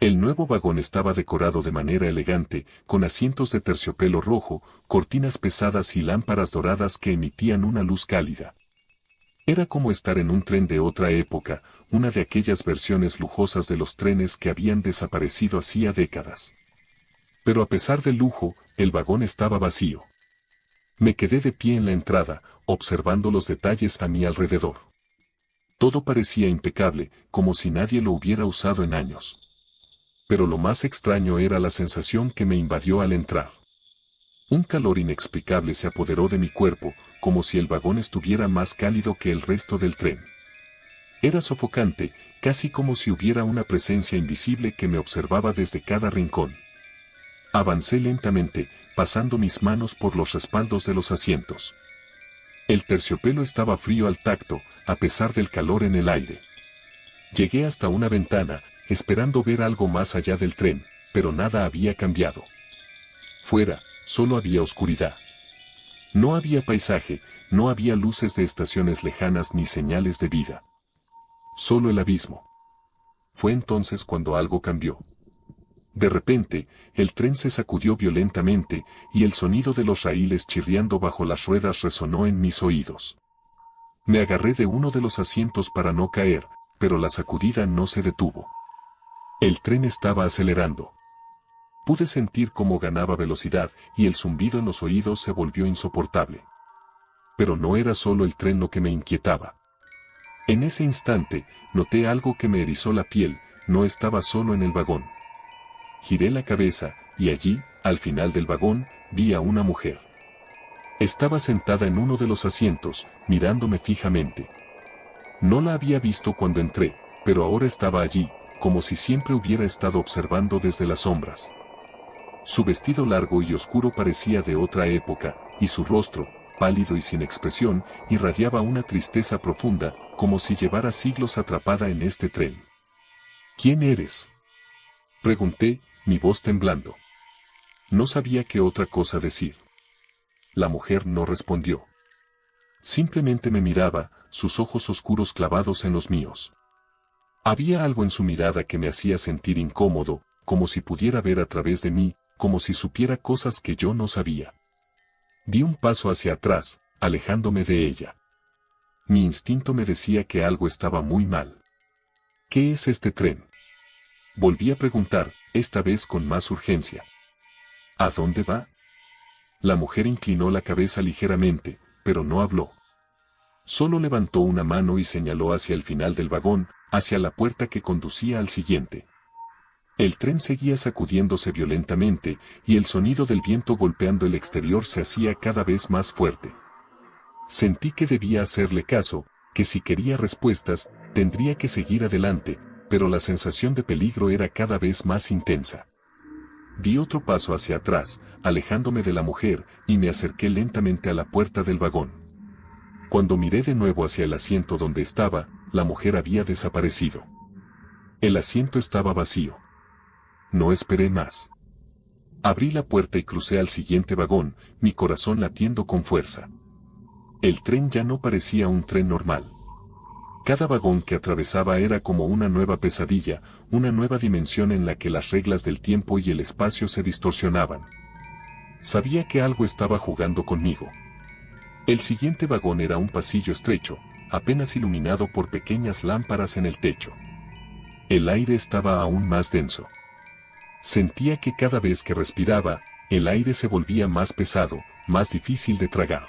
El nuevo vagón estaba decorado de manera elegante, con asientos de terciopelo rojo, cortinas pesadas y lámparas doradas que emitían una luz cálida. Era como estar en un tren de otra época, una de aquellas versiones lujosas de los trenes que habían desaparecido hacía décadas. Pero a pesar del lujo, el vagón estaba vacío. Me quedé de pie en la entrada, observando los detalles a mi alrededor. Todo parecía impecable, como si nadie lo hubiera usado en años. Pero lo más extraño era la sensación que me invadió al entrar. Un calor inexplicable se apoderó de mi cuerpo, como si el vagón estuviera más cálido que el resto del tren. Era sofocante, casi como si hubiera una presencia invisible que me observaba desde cada rincón. Avancé lentamente, pasando mis manos por los respaldos de los asientos. El terciopelo estaba frío al tacto, a pesar del calor en el aire. Llegué hasta una ventana, esperando ver algo más allá del tren, pero nada había cambiado. Fuera, solo había oscuridad. No había paisaje, no había luces de estaciones lejanas ni señales de vida. Solo el abismo. Fue entonces cuando algo cambió. De repente, el tren se sacudió violentamente, y el sonido de los raíles chirriando bajo las ruedas resonó en mis oídos. Me agarré de uno de los asientos para no caer, pero la sacudida no se detuvo. El tren estaba acelerando. Pude sentir cómo ganaba velocidad, y el zumbido en los oídos se volvió insoportable. Pero no era solo el tren lo que me inquietaba. En ese instante, noté algo que me erizó la piel. No estaba solo en el vagón. Giré la cabeza, y allí, al final del vagón, vi a una mujer. Estaba sentada en uno de los asientos, mirándome fijamente. No la había visto cuando entré, pero ahora estaba allí, como si siempre hubiera estado observando desde las sombras. Su vestido largo y oscuro parecía de otra época, y su rostro, pálido y sin expresión, irradiaba una tristeza profunda, como si llevara siglos atrapada en este tren. ¿Quién eres?, pregunté, mi voz temblando. No sabía qué otra cosa decir. La mujer no respondió. Simplemente me miraba, sus ojos oscuros clavados en los míos. Había algo en su mirada que me hacía sentir incómodo, como si pudiera ver a través de mí, como si supiera cosas que yo no sabía. Di un paso hacia atrás, alejándome de ella. Mi instinto me decía que algo estaba muy mal. ¿Qué es este tren?, volví a preguntar, esta vez con más urgencia. ¿A dónde va? La mujer inclinó la cabeza ligeramente, pero no habló. Solo levantó una mano y señaló hacia el final del vagón, hacia la puerta que conducía al siguiente. El tren seguía sacudiéndose violentamente, y el sonido del viento golpeando el exterior se hacía cada vez más fuerte. Sentí que debía hacerle caso, que si quería respuestas, tendría que seguir adelante, pero la sensación de peligro era cada vez más intensa. Di otro paso hacia atrás, alejándome de la mujer, y me acerqué lentamente a la puerta del vagón. Cuando miré de nuevo hacia el asiento donde estaba, la mujer había desaparecido. El asiento estaba vacío. No esperé más. Abrí la puerta y crucé al siguiente vagón, mi corazón latiendo con fuerza. El tren ya no parecía un tren normal. Cada vagón que atravesaba era como una nueva pesadilla, una nueva dimensión en la que las reglas del tiempo y el espacio se distorsionaban. Sabía que algo estaba jugando conmigo. El siguiente vagón era un pasillo estrecho, apenas iluminado por pequeñas lámparas en el techo. El aire estaba aún más denso. Sentía que cada vez que respiraba, el aire se volvía más pesado, más difícil de tragar.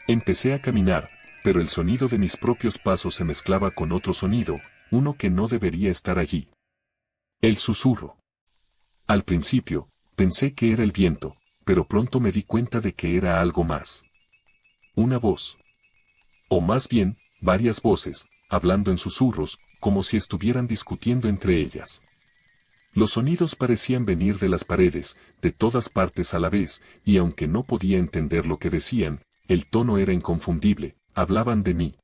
Empecé a caminar, pero el sonido de mis propios pasos se mezclaba con otro sonido, uno que no debería estar allí. El susurro. Al principio, pensé que era el viento, pero pronto me di cuenta de que era algo más. Una voz. O más bien, varias voces, hablando en susurros, como si estuvieran discutiendo entre ellas. Los sonidos parecían venir de las paredes, de todas partes a la vez, y aunque no podía entender lo que decían, el tono era inconfundible, hablaban de mí.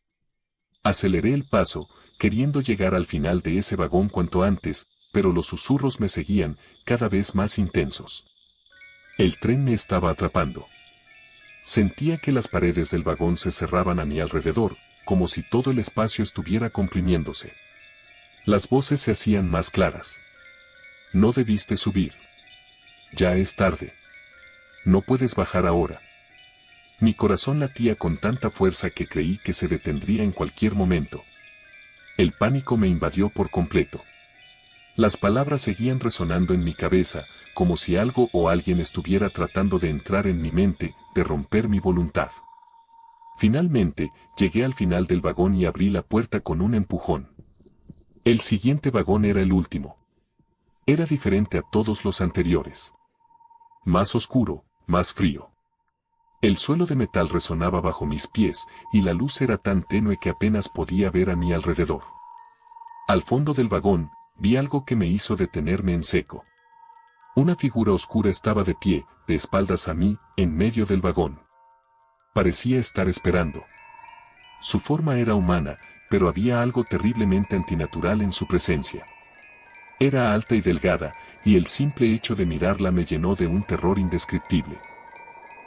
Aceleré el paso, queriendo llegar al final de ese vagón cuanto antes, pero los susurros me seguían, cada vez más intensos. El tren me estaba atrapando. Sentía que las paredes del vagón se cerraban a mi alrededor, como si todo el espacio estuviera comprimiéndose. Las voces se hacían más claras. No debiste subir. Ya es tarde. No puedes bajar ahora. Mi corazón latía con tanta fuerza que creí que se detendría en cualquier momento. El pánico me invadió por completo. Las palabras seguían resonando en mi cabeza, como si algo o alguien estuviera tratando de entrar en mi mente, de romper mi voluntad. Finalmente, llegué al final del vagón y abrí la puerta con un empujón. El siguiente vagón era el último. Era diferente a todos los anteriores. Más oscuro, más frío. El suelo de metal resonaba bajo mis pies, y la luz era tan tenue que apenas podía ver a mi alrededor. Al fondo del vagón, vi algo que me hizo detenerme en seco. Una figura oscura estaba de pie, de espaldas a mí, en medio del vagón. Parecía estar esperando. Su forma era humana, pero había algo terriblemente antinatural en su presencia. Era alta y delgada, y el simple hecho de mirarla me llenó de un terror indescriptible.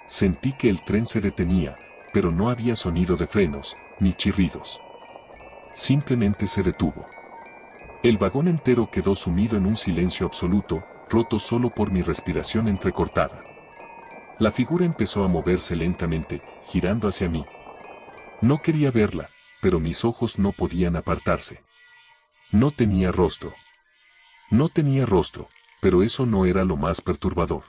Sentí que el tren se detenía, pero no había sonido de frenos, ni chirridos. Simplemente se detuvo. El vagón entero quedó sumido en un silencio absoluto, roto solo por mi respiración entrecortada. La figura empezó a moverse lentamente, girando hacia mí. No quería verla, pero mis ojos no podían apartarse. No tenía rostro. No tenía rostro, pero eso no era lo más perturbador.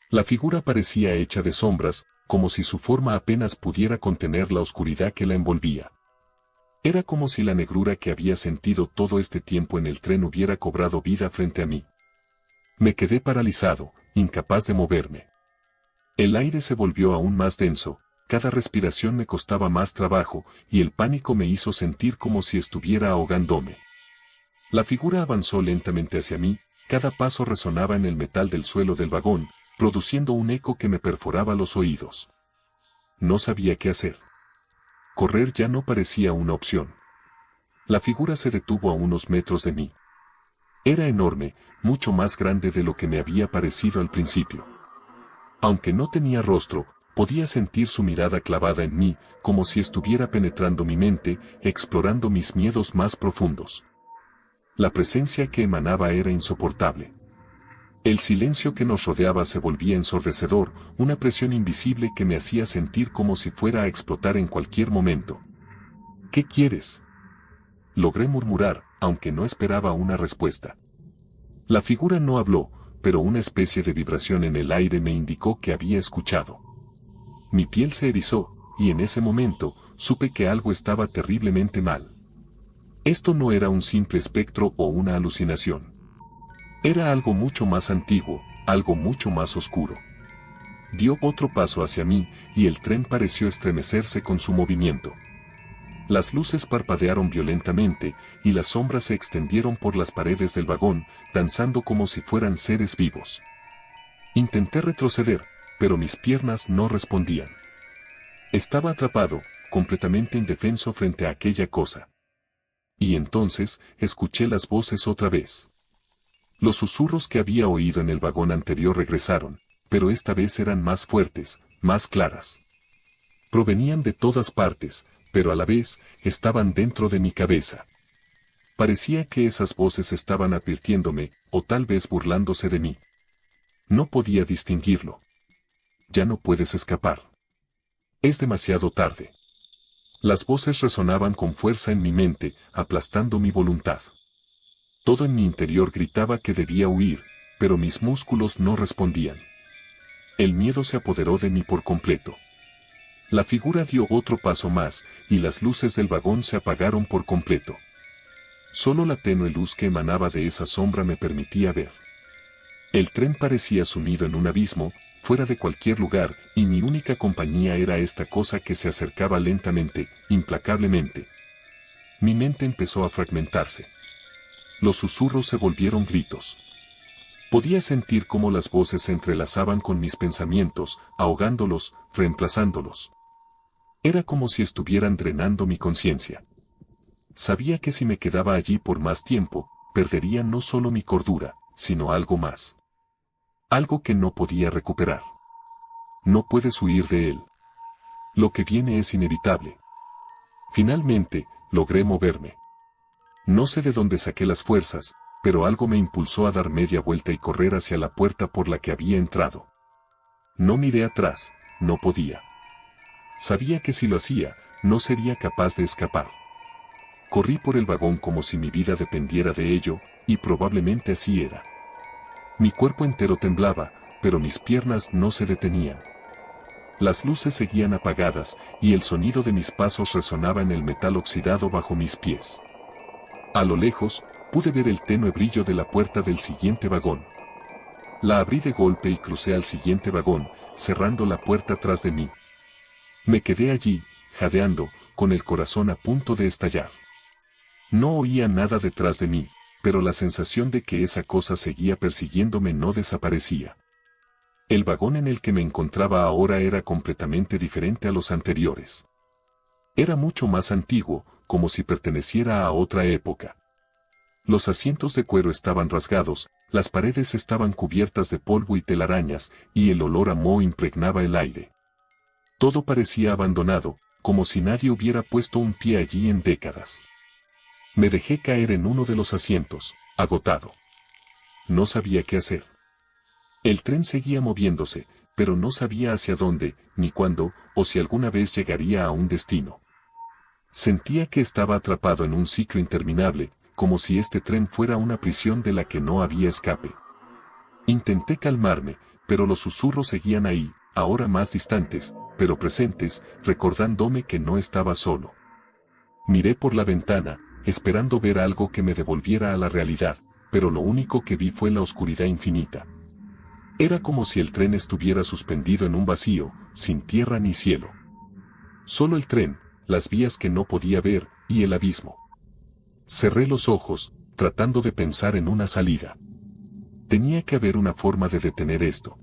La figura parecía hecha de sombras, como si su forma apenas pudiera contener la oscuridad que la envolvía. Era como si la negrura que había sentido todo este tiempo en el tren hubiera cobrado vida frente a mí. Me quedé paralizado, incapaz de moverme. El aire se volvió aún más denso, cada respiración me costaba más trabajo, y el pánico me hizo sentir como si estuviera ahogándome. La figura avanzó lentamente hacia mí, cada paso resonaba en el metal del suelo del vagón, produciendo un eco que me perforaba los oídos. No sabía qué hacer. Correr ya no parecía una opción. La figura se detuvo a unos metros de mí. Era enorme, mucho más grande de lo que me había parecido al principio. Aunque no tenía rostro, podía sentir su mirada clavada en mí, como si estuviera penetrando mi mente, explorando mis miedos más profundos. La presencia que emanaba era insoportable. El silencio que nos rodeaba se volvía ensordecedor, una presión invisible que me hacía sentir como si fuera a explotar en cualquier momento. ¿Qué quieres?, logré murmurar, aunque no esperaba una respuesta. La figura no habló, pero una especie de vibración en el aire me indicó que había escuchado. Mi piel se erizó, y en ese momento, supe que algo estaba terriblemente mal. Esto no era un simple espectro o una alucinación. Era algo mucho más antiguo, algo mucho más oscuro. Dio otro paso hacia mí, y el tren pareció estremecerse con su movimiento. Las luces parpadearon violentamente, y las sombras se extendieron por las paredes del vagón, danzando como si fueran seres vivos. Intenté retroceder, pero mis piernas no respondían. Estaba atrapado, completamente indefenso frente a aquella cosa. Y entonces, escuché las voces otra vez. Los susurros que había oído en el vagón anterior regresaron, pero esta vez eran más fuertes, más claras. Provenían de todas partes, pero a la vez, estaban dentro de mi cabeza. Parecía que esas voces estaban advirtiéndome, o tal vez burlándose de mí. No podía distinguirlo. Ya no puedes escapar. Es demasiado tarde. Las voces resonaban con fuerza en mi mente, aplastando mi voluntad. Todo en mi interior gritaba que debía huir, pero mis músculos no respondían. El miedo se apoderó de mí por completo. La figura dio otro paso más, y las luces del vagón se apagaron por completo. Solo la tenue luz que emanaba de esa sombra me permitía ver. El tren parecía sumido en un abismo, fuera de cualquier lugar, y mi única compañía era esta cosa que se acercaba lentamente, implacablemente. Mi mente empezó a fragmentarse. Los susurros se volvieron gritos. Podía sentir cómo las voces se entrelazaban con mis pensamientos, ahogándolos, reemplazándolos. Era como si estuvieran drenando mi conciencia. Sabía que si me quedaba allí por más tiempo, perdería no solo mi cordura, sino algo más. Algo que no podía recuperar. No puedes huir de él. Lo que viene es inevitable. Finalmente, logré moverme. No sé de dónde saqué las fuerzas, pero algo me impulsó a dar media vuelta y correr hacia la puerta por la que había entrado. No miré atrás, no podía. Sabía que si lo hacía, no sería capaz de escapar. Corrí por el vagón como si mi vida dependiera de ello, y probablemente así era. Mi cuerpo entero temblaba, pero mis piernas no se detenían. Las luces seguían apagadas, y el sonido de mis pasos resonaba en el metal oxidado bajo mis pies. A lo lejos, pude ver el tenue brillo de la puerta del siguiente vagón. La abrí de golpe y crucé al siguiente vagón, cerrando la puerta tras de mí. Me quedé allí, jadeando, con el corazón a punto de estallar. No oía nada detrás de mí, pero la sensación de que esa cosa seguía persiguiéndome no desaparecía. El vagón en el que me encontraba ahora era completamente diferente a los anteriores. Era mucho más antiguo, como si perteneciera a otra época. Los asientos de cuero estaban rasgados, las paredes estaban cubiertas de polvo y telarañas, y el olor a moho impregnaba el aire. Todo parecía abandonado, como si nadie hubiera puesto un pie allí en décadas. Me dejé caer en uno de los asientos, agotado. No sabía qué hacer. El tren seguía moviéndose, pero no sabía hacia dónde, ni cuándo, o si alguna vez llegaría a un destino. Sentía que estaba atrapado en un ciclo interminable, como si este tren fuera una prisión de la que no había escape. Intenté calmarme, pero los susurros seguían ahí, ahora más distantes, pero presentes, recordándome que no estaba solo. Miré por la ventana, esperando ver algo que me devolviera a la realidad, pero lo único que vi fue la oscuridad infinita. Era como si el tren estuviera suspendido en un vacío, sin tierra ni cielo. Solo el tren, las vías que no podía ver, y el abismo. Cerré los ojos, tratando de pensar en una salida. Tenía que haber una forma de detener esto.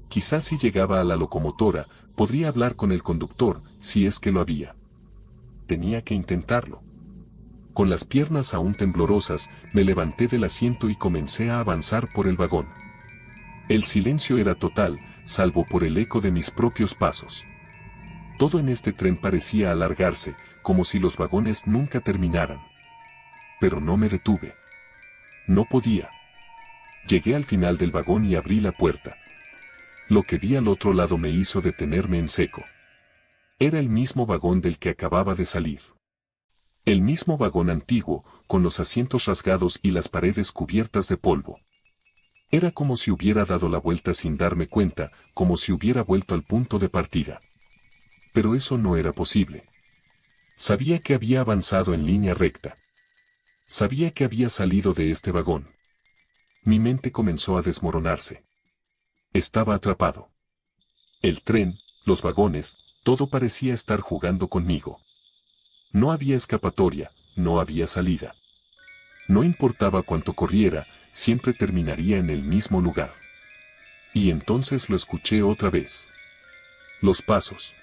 Quizás si llegaba a la locomotora, podría hablar con el conductor, si es que lo había. Tenía que intentarlo. Con las piernas aún temblorosas, me levanté del asiento y comencé a avanzar por el vagón. El silencio era total, salvo por el eco de mis propios pasos. Todo en este tren parecía alargarse, como si los vagones nunca terminaran. Pero no me detuve. No podía. Llegué al final del vagón y abrí la puerta. Lo que vi al otro lado me hizo detenerme en seco. Era el mismo vagón del que acababa de salir. El mismo vagón antiguo, con los asientos rasgados y las paredes cubiertas de polvo. Era como si hubiera dado la vuelta sin darme cuenta, como si hubiera vuelto al punto de partida. Pero eso no era posible. Sabía que había avanzado en línea recta. Sabía que había salido de este vagón. Mi mente comenzó a desmoronarse. Estaba atrapado. El tren, los vagones, todo parecía estar jugando conmigo. No había escapatoria, no había salida. No importaba cuánto corriera, siempre terminaría en el mismo lugar. Y entonces lo escuché otra vez. Los pasos.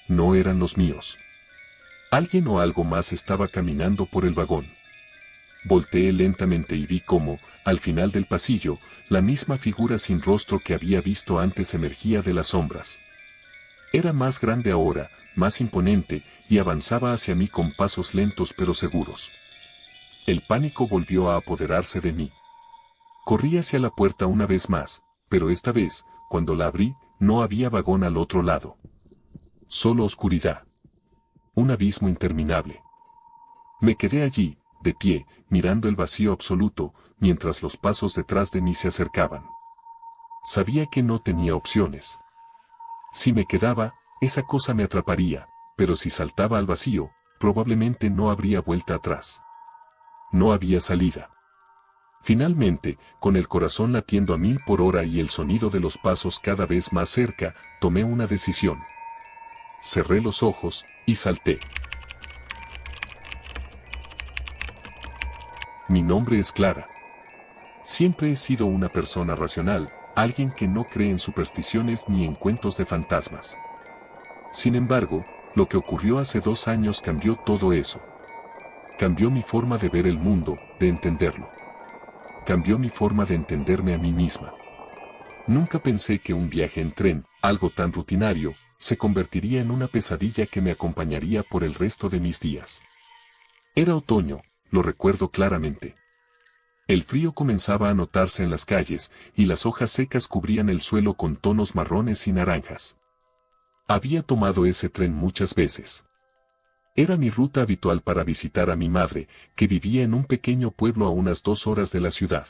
No eran los míos. Alguien o algo más estaba caminando por el vagón. Volteé lentamente y vi cómo, al final del pasillo, la misma figura sin rostro que había visto antes emergía de las sombras. Era más grande ahora, más imponente, y avanzaba hacia mí con pasos lentos pero seguros. El pánico volvió a apoderarse de mí. Corrí hacia la puerta una vez más, pero esta vez, cuando la abrí, no había vagón al otro lado. Solo oscuridad. Un abismo interminable. Me quedé allí, de pie, mirando el vacío absoluto, mientras los pasos detrás de mí se acercaban. Sabía que no tenía opciones. Si me quedaba, esa cosa me atraparía, pero si saltaba al vacío, probablemente no habría vuelta atrás. No había salida. Finalmente, con el corazón latiendo a 1000 por hora y el sonido de los pasos cada vez más cerca, tomé una decisión. Cerré los ojos, y salté. Mi nombre es Clara. Siempre he sido una persona racional, alguien que no cree en supersticiones ni en cuentos de fantasmas. Sin embargo, lo que ocurrió hace 2 años cambió todo eso. Cambió mi forma de ver el mundo, de entenderlo. Cambió mi forma de entenderme a mí misma. Nunca pensé que un viaje en tren, algo tan rutinario, se convertiría en una pesadilla que me acompañaría por el resto de mis días. Era otoño, lo recuerdo claramente. El frío comenzaba a notarse en las calles, y las hojas secas cubrían el suelo con tonos marrones y naranjas. Había tomado ese tren muchas veces. Era mi ruta habitual para visitar a mi madre, que vivía en un pequeño pueblo a unas 2 horas de la ciudad.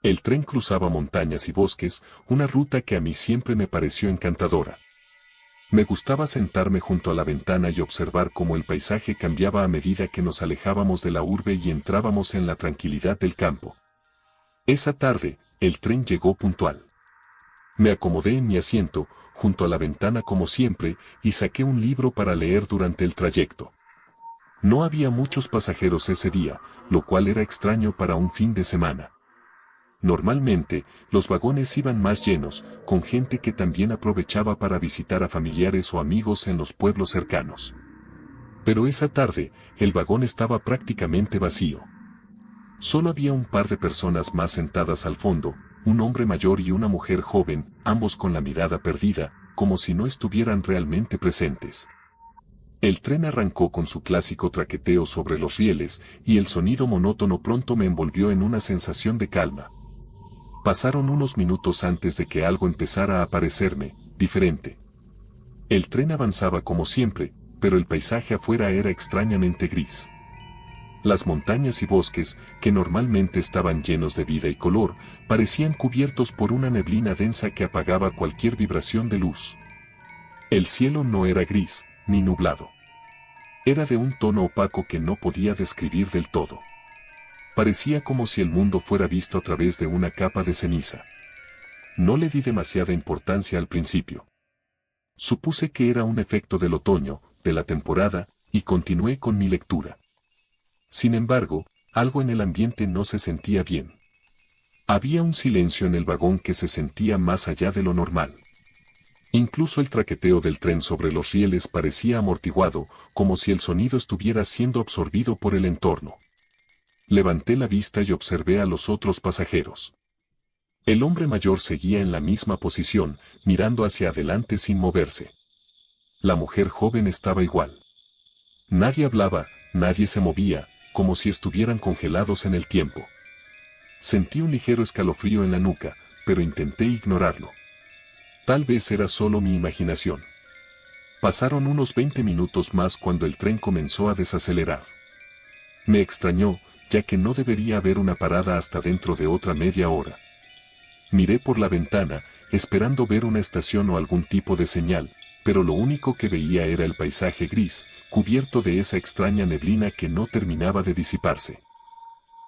El tren cruzaba montañas y bosques, una ruta que a mí siempre me pareció encantadora. Me gustaba sentarme junto a la ventana y observar cómo el paisaje cambiaba a medida que nos alejábamos de la urbe y entrábamos en la tranquilidad del campo. Esa tarde, el tren llegó puntual. Me acomodé en mi asiento, junto a la ventana como siempre, y saqué un libro para leer durante el trayecto. No había muchos pasajeros ese día, lo cual era extraño para un fin de semana. Normalmente, los vagones iban más llenos, con gente que también aprovechaba para visitar a familiares o amigos en los pueblos cercanos. Pero esa tarde, el vagón estaba prácticamente vacío. Solo había un par de personas más sentadas al fondo, un hombre mayor y una mujer joven, ambos con la mirada perdida, como si no estuvieran realmente presentes. El tren arrancó con su clásico traqueteo sobre los rieles, y el sonido monótono pronto me envolvió en una sensación de calma. Pasaron unos minutos antes de que algo empezara a parecerme diferente. El tren avanzaba como siempre, pero el paisaje afuera era extrañamente gris. Las montañas y bosques, que normalmente estaban llenos de vida y color, parecían cubiertos por una neblina densa que apagaba cualquier vibración de luz. El cielo no era gris, ni nublado. Era de un tono opaco que no podía describir del todo. Parecía como si el mundo fuera visto a través de una capa de ceniza. No le di demasiada importancia al principio. Supuse que era un efecto del otoño, de la temporada, y continué con mi lectura. Sin embargo, algo en el ambiente no se sentía bien. Había un silencio en el vagón que se sentía más allá de lo normal. Incluso el traqueteo del tren sobre los rieles parecía amortiguado, como si el sonido estuviera siendo absorbido por el entorno. Levanté la vista y observé a los otros pasajeros. El hombre mayor seguía en la misma posición, mirando hacia adelante sin moverse. La mujer joven estaba igual. Nadie hablaba, nadie se movía, como si estuvieran congelados en el tiempo. Sentí un ligero escalofrío en la nuca, pero intenté ignorarlo. Tal vez era solo mi imaginación. Pasaron unos 20 minutos más cuando el tren comenzó a desacelerar. Me extrañó, ya que no debería haber una parada hasta dentro de otra media hora. Miré por la ventana, esperando ver una estación o algún tipo de señal, pero lo único que veía era el paisaje gris, cubierto de esa extraña neblina que no terminaba de disiparse.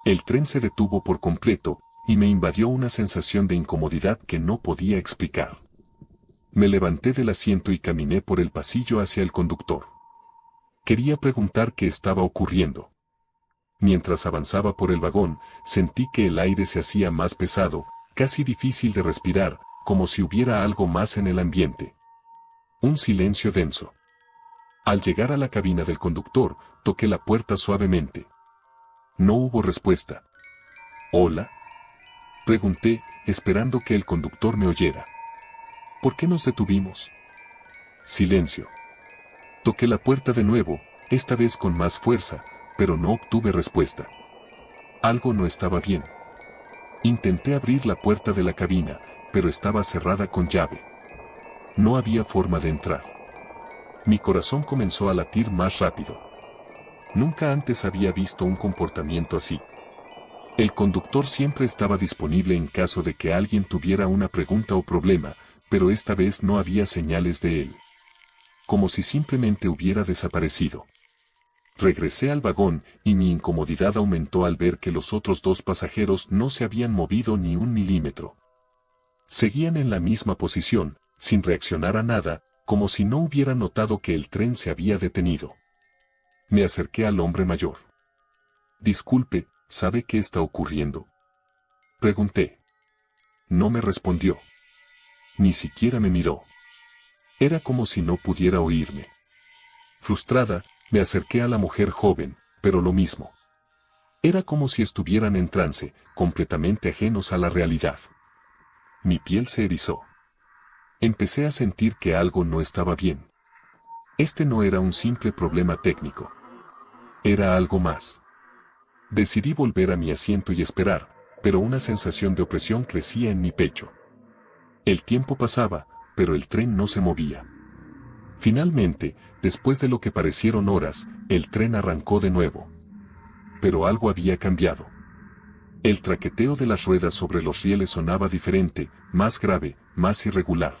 El tren se detuvo por completo, y me invadió una sensación de incomodidad que no podía explicar. Me levanté del asiento y caminé por el pasillo hacia el conductor. Quería preguntar qué estaba ocurriendo. Mientras avanzaba por el vagón, sentí que el aire se hacía más pesado, casi difícil de respirar, como si hubiera algo más en el ambiente. Un silencio denso. Al llegar a la cabina del conductor, toqué la puerta suavemente. No hubo respuesta. ¿Hola? Pregunté, esperando que el conductor me oyera. ¿Por qué nos detuvimos? Silencio. Toqué la puerta de nuevo, esta vez con más fuerza, pero no obtuve respuesta. Algo no estaba bien. Intenté abrir la puerta de la cabina, pero estaba cerrada con llave. No había forma de entrar. Mi corazón comenzó a latir más rápido. Nunca antes había visto un comportamiento así. El conductor siempre estaba disponible en caso de que alguien tuviera una pregunta o problema, pero esta vez no había señales de él. Como si simplemente hubiera desaparecido. Regresé al vagón, y mi incomodidad aumentó al ver que los otros dos pasajeros no se habían movido ni un milímetro. Seguían en la misma posición, sin reaccionar a nada, como si no hubieran notado que el tren se había detenido. Me acerqué al hombre mayor. Disculpe, ¿sabe qué está ocurriendo? Pregunté. No me respondió. Ni siquiera me miró. Era como si no pudiera oírme. Frustrada, me acerqué a la mujer joven, pero lo mismo. Era como si estuvieran en trance, completamente ajenos a la realidad. Mi piel se erizó. Empecé a sentir que algo no estaba bien. Este no era un simple problema técnico. Era algo más. Decidí volver a mi asiento y esperar, pero una sensación de opresión crecía en mi pecho. El tiempo pasaba, pero el tren no se movía. Finalmente, después de lo que parecieron horas, el tren arrancó de nuevo. Pero algo había cambiado. El traqueteo de las ruedas sobre los rieles sonaba diferente, más grave, más irregular.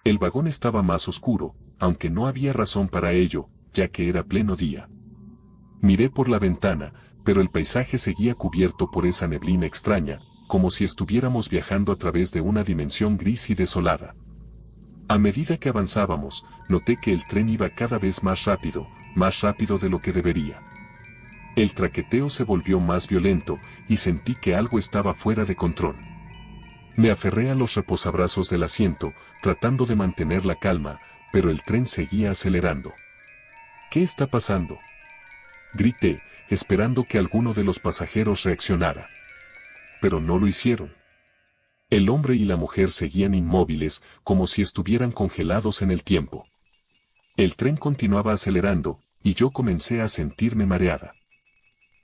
El vagón estaba más oscuro, aunque no había razón para ello, ya que era pleno día. Miré por la ventana, pero el paisaje seguía cubierto por esa neblina extraña, como si estuviéramos viajando a través de una dimensión gris y desolada. A medida que avanzábamos, noté que el tren iba cada vez más rápido de lo que debería. El traqueteo se volvió más violento, y sentí que algo estaba fuera de control. Me aferré a los reposabrazos del asiento, tratando de mantener la calma, pero el tren seguía acelerando. ¿Qué está pasando? Grité, esperando que alguno de los pasajeros reaccionara. Pero no lo hicieron. El hombre y la mujer seguían inmóviles, como si estuvieran congelados en el tiempo. El tren continuaba acelerando, y yo comencé a sentirme mareada.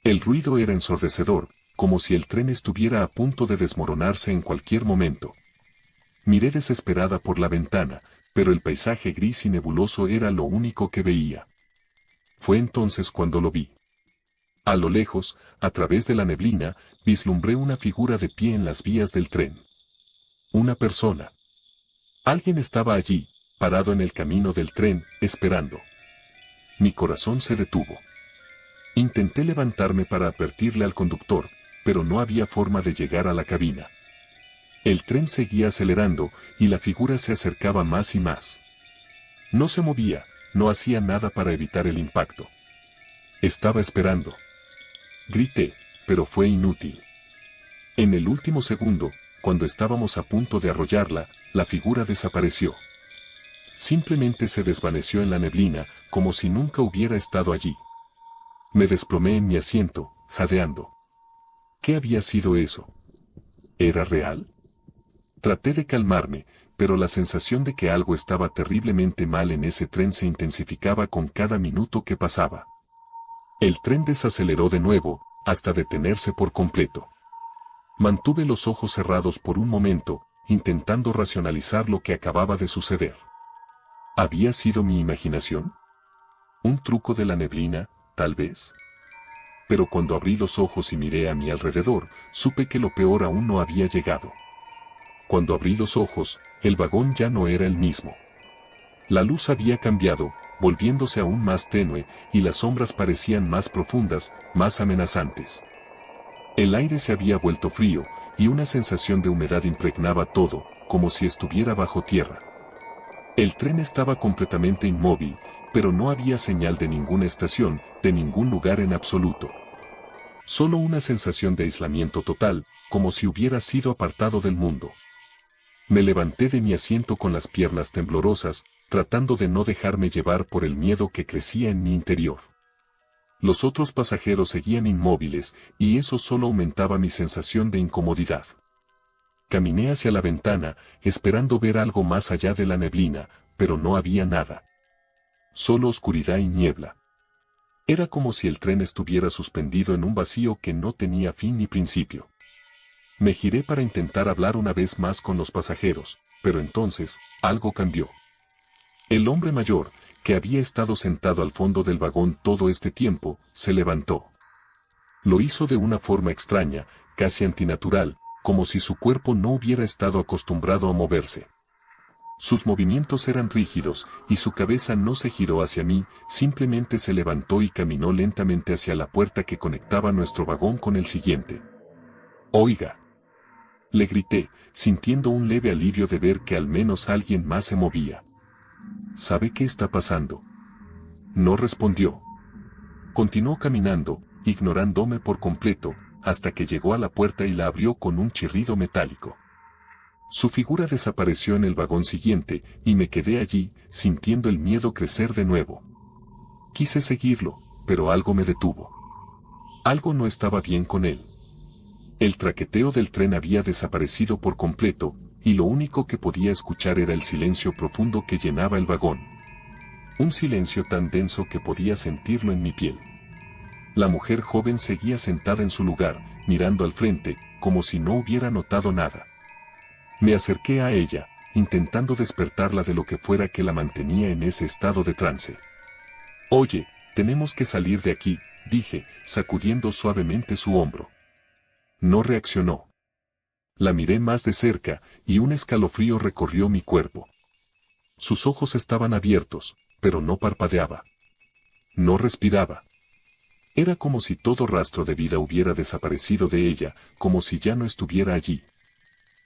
El ruido era ensordecedor, como si el tren estuviera a punto de desmoronarse en cualquier momento. Miré desesperada por la ventana, pero el paisaje gris y nebuloso era lo único que veía. Fue entonces cuando lo vi. A lo lejos, a través de la neblina, vislumbré una figura de pie en las vías del tren. Una persona. Alguien estaba allí, parado en el camino del tren, esperando. Mi corazón se detuvo. Intenté levantarme para advertirle al conductor, pero no había forma de llegar a la cabina. El tren seguía acelerando, y la figura se acercaba más y más. No se movía, no hacía nada para evitar el impacto. Estaba esperando. Grité, pero fue inútil. En el último segundo, cuando estábamos a punto de arrollarla, la figura desapareció. Simplemente se desvaneció en la neblina, como si nunca hubiera estado allí. Me desplomé en mi asiento, jadeando. ¿Qué había sido eso? ¿Era real? Traté de calmarme, pero la sensación de que algo estaba terriblemente mal en ese tren se intensificaba con cada minuto que pasaba. El tren desaceleró de nuevo, hasta detenerse por completo. Mantuve los ojos cerrados por un momento, intentando racionalizar lo que acababa de suceder. ¿Había sido mi imaginación? ¿Un truco de la neblina, tal vez? Pero cuando abrí los ojos y miré a mi alrededor, supe que lo peor aún no había llegado. Cuando abrí los ojos, el vagón ya no era el mismo. La luz había cambiado, volviéndose aún más tenue, y las sombras parecían más profundas, más amenazantes. El aire se había vuelto frío, y una sensación de humedad impregnaba todo, como si estuviera bajo tierra. El tren estaba completamente inmóvil, pero no había señal de ninguna estación, de ningún lugar en absoluto. Solo una sensación de aislamiento total, como si hubiera sido apartado del mundo. Me levanté de mi asiento con las piernas temblorosas, tratando de no dejarme llevar por el miedo que crecía en mi interior. Los otros pasajeros seguían inmóviles, y eso solo aumentaba mi sensación de incomodidad. Caminé hacia la ventana, esperando ver algo más allá de la neblina, pero no había nada. Solo oscuridad y niebla. Era como si el tren estuviera suspendido en un vacío que no tenía fin ni principio. Me giré para intentar hablar una vez más con los pasajeros, pero entonces, algo cambió. El hombre mayor, que había estado sentado al fondo del vagón todo este tiempo, se levantó. Lo hizo de una forma extraña, casi antinatural, como si su cuerpo no hubiera estado acostumbrado a moverse. Sus movimientos eran rígidos, y su cabeza no se giró hacia mí, simplemente se levantó y caminó lentamente hacia la puerta que conectaba nuestro vagón con el siguiente. «Oiga», le grité, sintiendo un leve alivio de ver que al menos alguien más se movía. «¿Sabe qué está pasando?». No respondió. Continuó caminando, ignorándome por completo, hasta que llegó a la puerta y la abrió con un chirrido metálico. Su figura desapareció en el vagón siguiente, y me quedé allí, sintiendo el miedo crecer de nuevo. Quise seguirlo, pero algo me detuvo. Algo no estaba bien con él. El traqueteo del tren había desaparecido por completo, y lo único que podía escuchar era el silencio profundo que llenaba el vagón. Un silencio tan denso que podía sentirlo en mi piel. La mujer joven seguía sentada en su lugar, mirando al frente, como si no hubiera notado nada. Me acerqué a ella, intentando despertarla de lo que fuera que la mantenía en ese estado de trance. «Oye, tenemos que salir de aquí», dije, sacudiendo suavemente su hombro. No reaccionó. La miré más de cerca, y un escalofrío recorrió mi cuerpo. Sus ojos estaban abiertos, pero no parpadeaba. No respiraba. Era como si todo rastro de vida hubiera desaparecido de ella, como si ya no estuviera allí.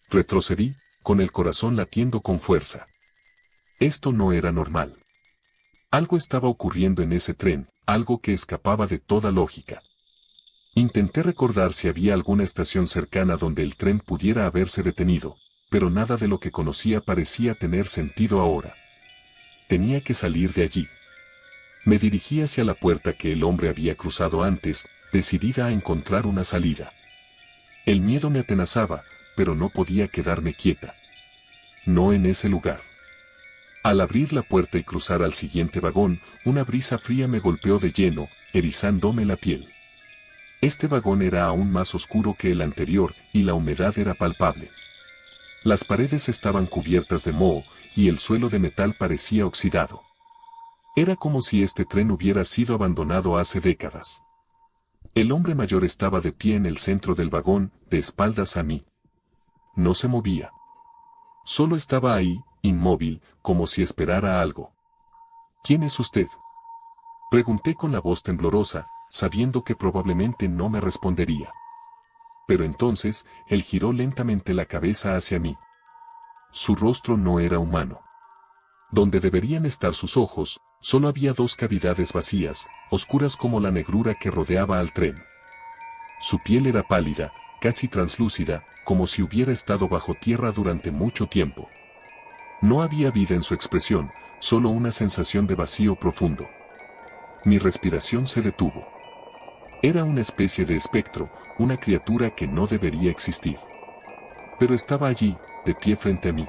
Retrocedí, con el corazón latiendo con fuerza. Esto no era normal. Algo estaba ocurriendo en ese tren, algo que escapaba de toda lógica. Intenté recordar si había alguna estación cercana donde el tren pudiera haberse detenido, pero nada de lo que conocía parecía tener sentido ahora. Tenía que salir de allí. Me dirigí hacia la puerta que el hombre había cruzado antes, decidida a encontrar una salida. El miedo me atenazaba, pero no podía quedarme quieta. No en ese lugar. Al abrir la puerta y cruzar al siguiente vagón, una brisa fría me golpeó de lleno, erizándome la piel. Este vagón era aún más oscuro que el anterior y la humedad era palpable. Las paredes estaban cubiertas de moho y el suelo de metal parecía oxidado. Era como si este tren hubiera sido abandonado hace décadas. El hombre mayor estaba de pie en el centro del vagón, de espaldas a mí. No se movía. Solo estaba ahí, inmóvil, como si esperara algo. ¿Quién es usted?, pregunté con la voz temblorosa, sabiendo que probablemente no me respondería. Pero entonces, él giró lentamente la cabeza hacia mí. Su rostro no era humano. Donde deberían estar sus ojos, solo había dos cavidades vacías, oscuras como la negrura que rodeaba al tren. Su piel era pálida, casi translúcida, como si hubiera estado bajo tierra durante mucho tiempo. No había vida en su expresión, solo una sensación de vacío profundo. Mi respiración se detuvo. Era una especie de espectro, una criatura que no debería existir. Pero estaba allí, de pie frente a mí.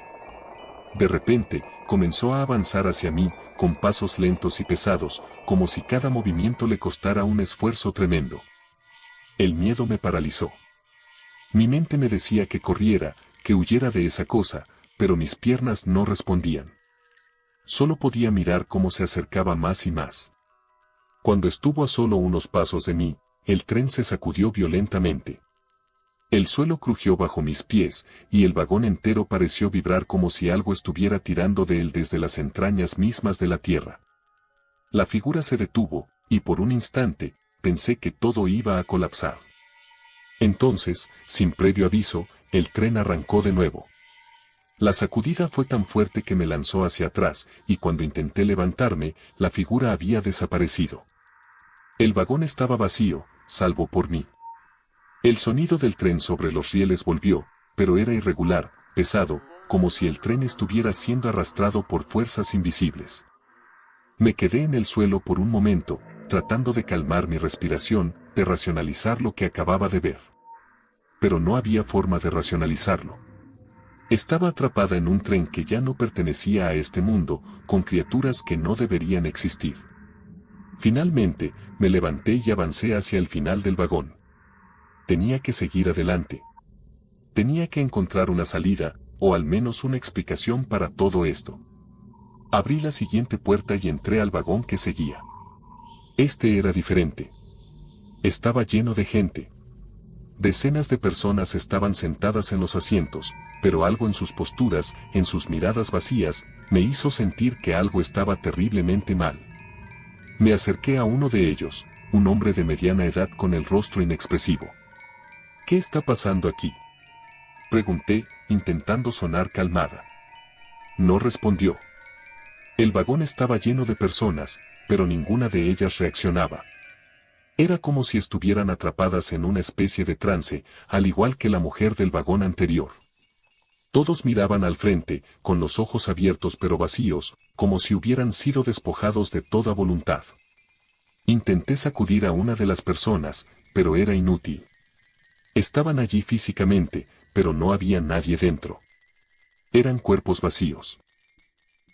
De repente, comenzó a avanzar hacia mí, con pasos lentos y pesados, como si cada movimiento le costara un esfuerzo tremendo. El miedo me paralizó. Mi mente me decía que corriera, que huyera de esa cosa, pero mis piernas no respondían. Solo podía mirar cómo se acercaba más y más. Cuando estuvo a solo unos pasos de mí, el tren se sacudió violentamente. El suelo crujió bajo mis pies, y el vagón entero pareció vibrar como si algo estuviera tirando de él desde las entrañas mismas de la tierra. La figura se detuvo, y por un instante, pensé que todo iba a colapsar. Entonces, sin previo aviso, el tren arrancó de nuevo. La sacudida fue tan fuerte que me lanzó hacia atrás, y cuando intenté levantarme, la figura había desaparecido. El vagón estaba vacío, salvo por mí. El sonido del tren sobre los rieles volvió, pero era irregular, pesado, como si el tren estuviera siendo arrastrado por fuerzas invisibles. Me quedé en el suelo por un momento, tratando de calmar mi respiración, de racionalizar lo que acababa de ver. Pero no había forma de racionalizarlo. Estaba atrapada en un tren que ya no pertenecía a este mundo, con criaturas que no deberían existir. Finalmente, me levanté y avancé hacia el final del vagón. Tenía que seguir adelante. Tenía que encontrar una salida, o al menos una explicación para todo esto. Abrí la siguiente puerta y entré al vagón que seguía. Este era diferente. Estaba lleno de gente. Decenas de personas estaban sentadas en los asientos, pero algo en sus posturas, en sus miradas vacías, me hizo sentir que algo estaba terriblemente mal. Me acerqué a uno de ellos, un hombre de mediana edad con el rostro inexpresivo. ¿Qué está pasando aquí?, pregunté, intentando sonar calmada. No respondió. El vagón estaba lleno de personas, pero ninguna de ellas reaccionaba. Era como si estuvieran atrapadas en una especie de trance, al igual que la mujer del vagón anterior. Todos miraban al frente, con los ojos abiertos pero vacíos, como si hubieran sido despojados de toda voluntad. Intenté sacudir a una de las personas, pero era inútil. Estaban allí físicamente, pero no había nadie dentro. Eran cuerpos vacíos.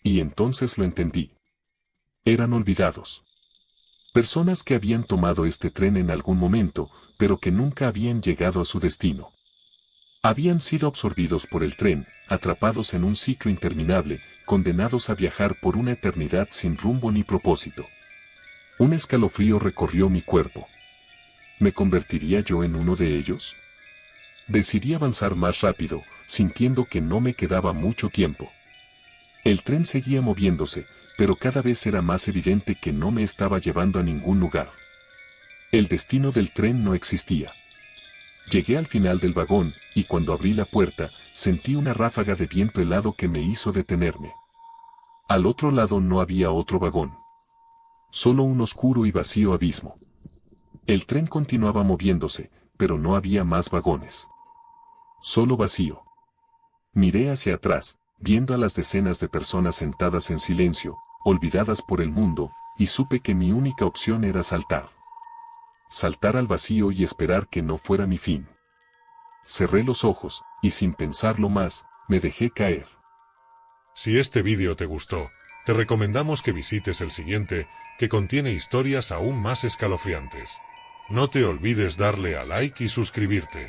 Y entonces lo entendí. Eran olvidados. Personas que habían tomado este tren en algún momento, pero que nunca habían llegado a su destino. Habían sido absorbidos por el tren, atrapados en un ciclo interminable, condenados a viajar por una eternidad sin rumbo ni propósito. Un escalofrío recorrió mi cuerpo. ¿Me convertiría yo en uno de ellos? Decidí avanzar más rápido, sintiendo que no me quedaba mucho tiempo. El tren seguía moviéndose, pero cada vez era más evidente que no me estaba llevando a ningún lugar. El destino del tren no existía. Llegué al final del vagón, y cuando abrí la puerta, sentí una ráfaga de viento helado que me hizo detenerme. Al otro lado no había otro vagón. Solo un oscuro y vacío abismo. El tren continuaba moviéndose, pero no había más vagones. Solo vacío. Miré hacia atrás, viendo a las decenas de personas sentadas en silencio, olvidadas por el mundo, y supe que mi única opción era saltar. Saltar al vacío y esperar que no fuera mi fin. Cerré los ojos, y sin pensarlo más, me dejé caer. Si este vídeo te gustó, te recomendamos que visites el siguiente, que contiene historias aún más escalofriantes. No te olvides darle a like y suscribirte.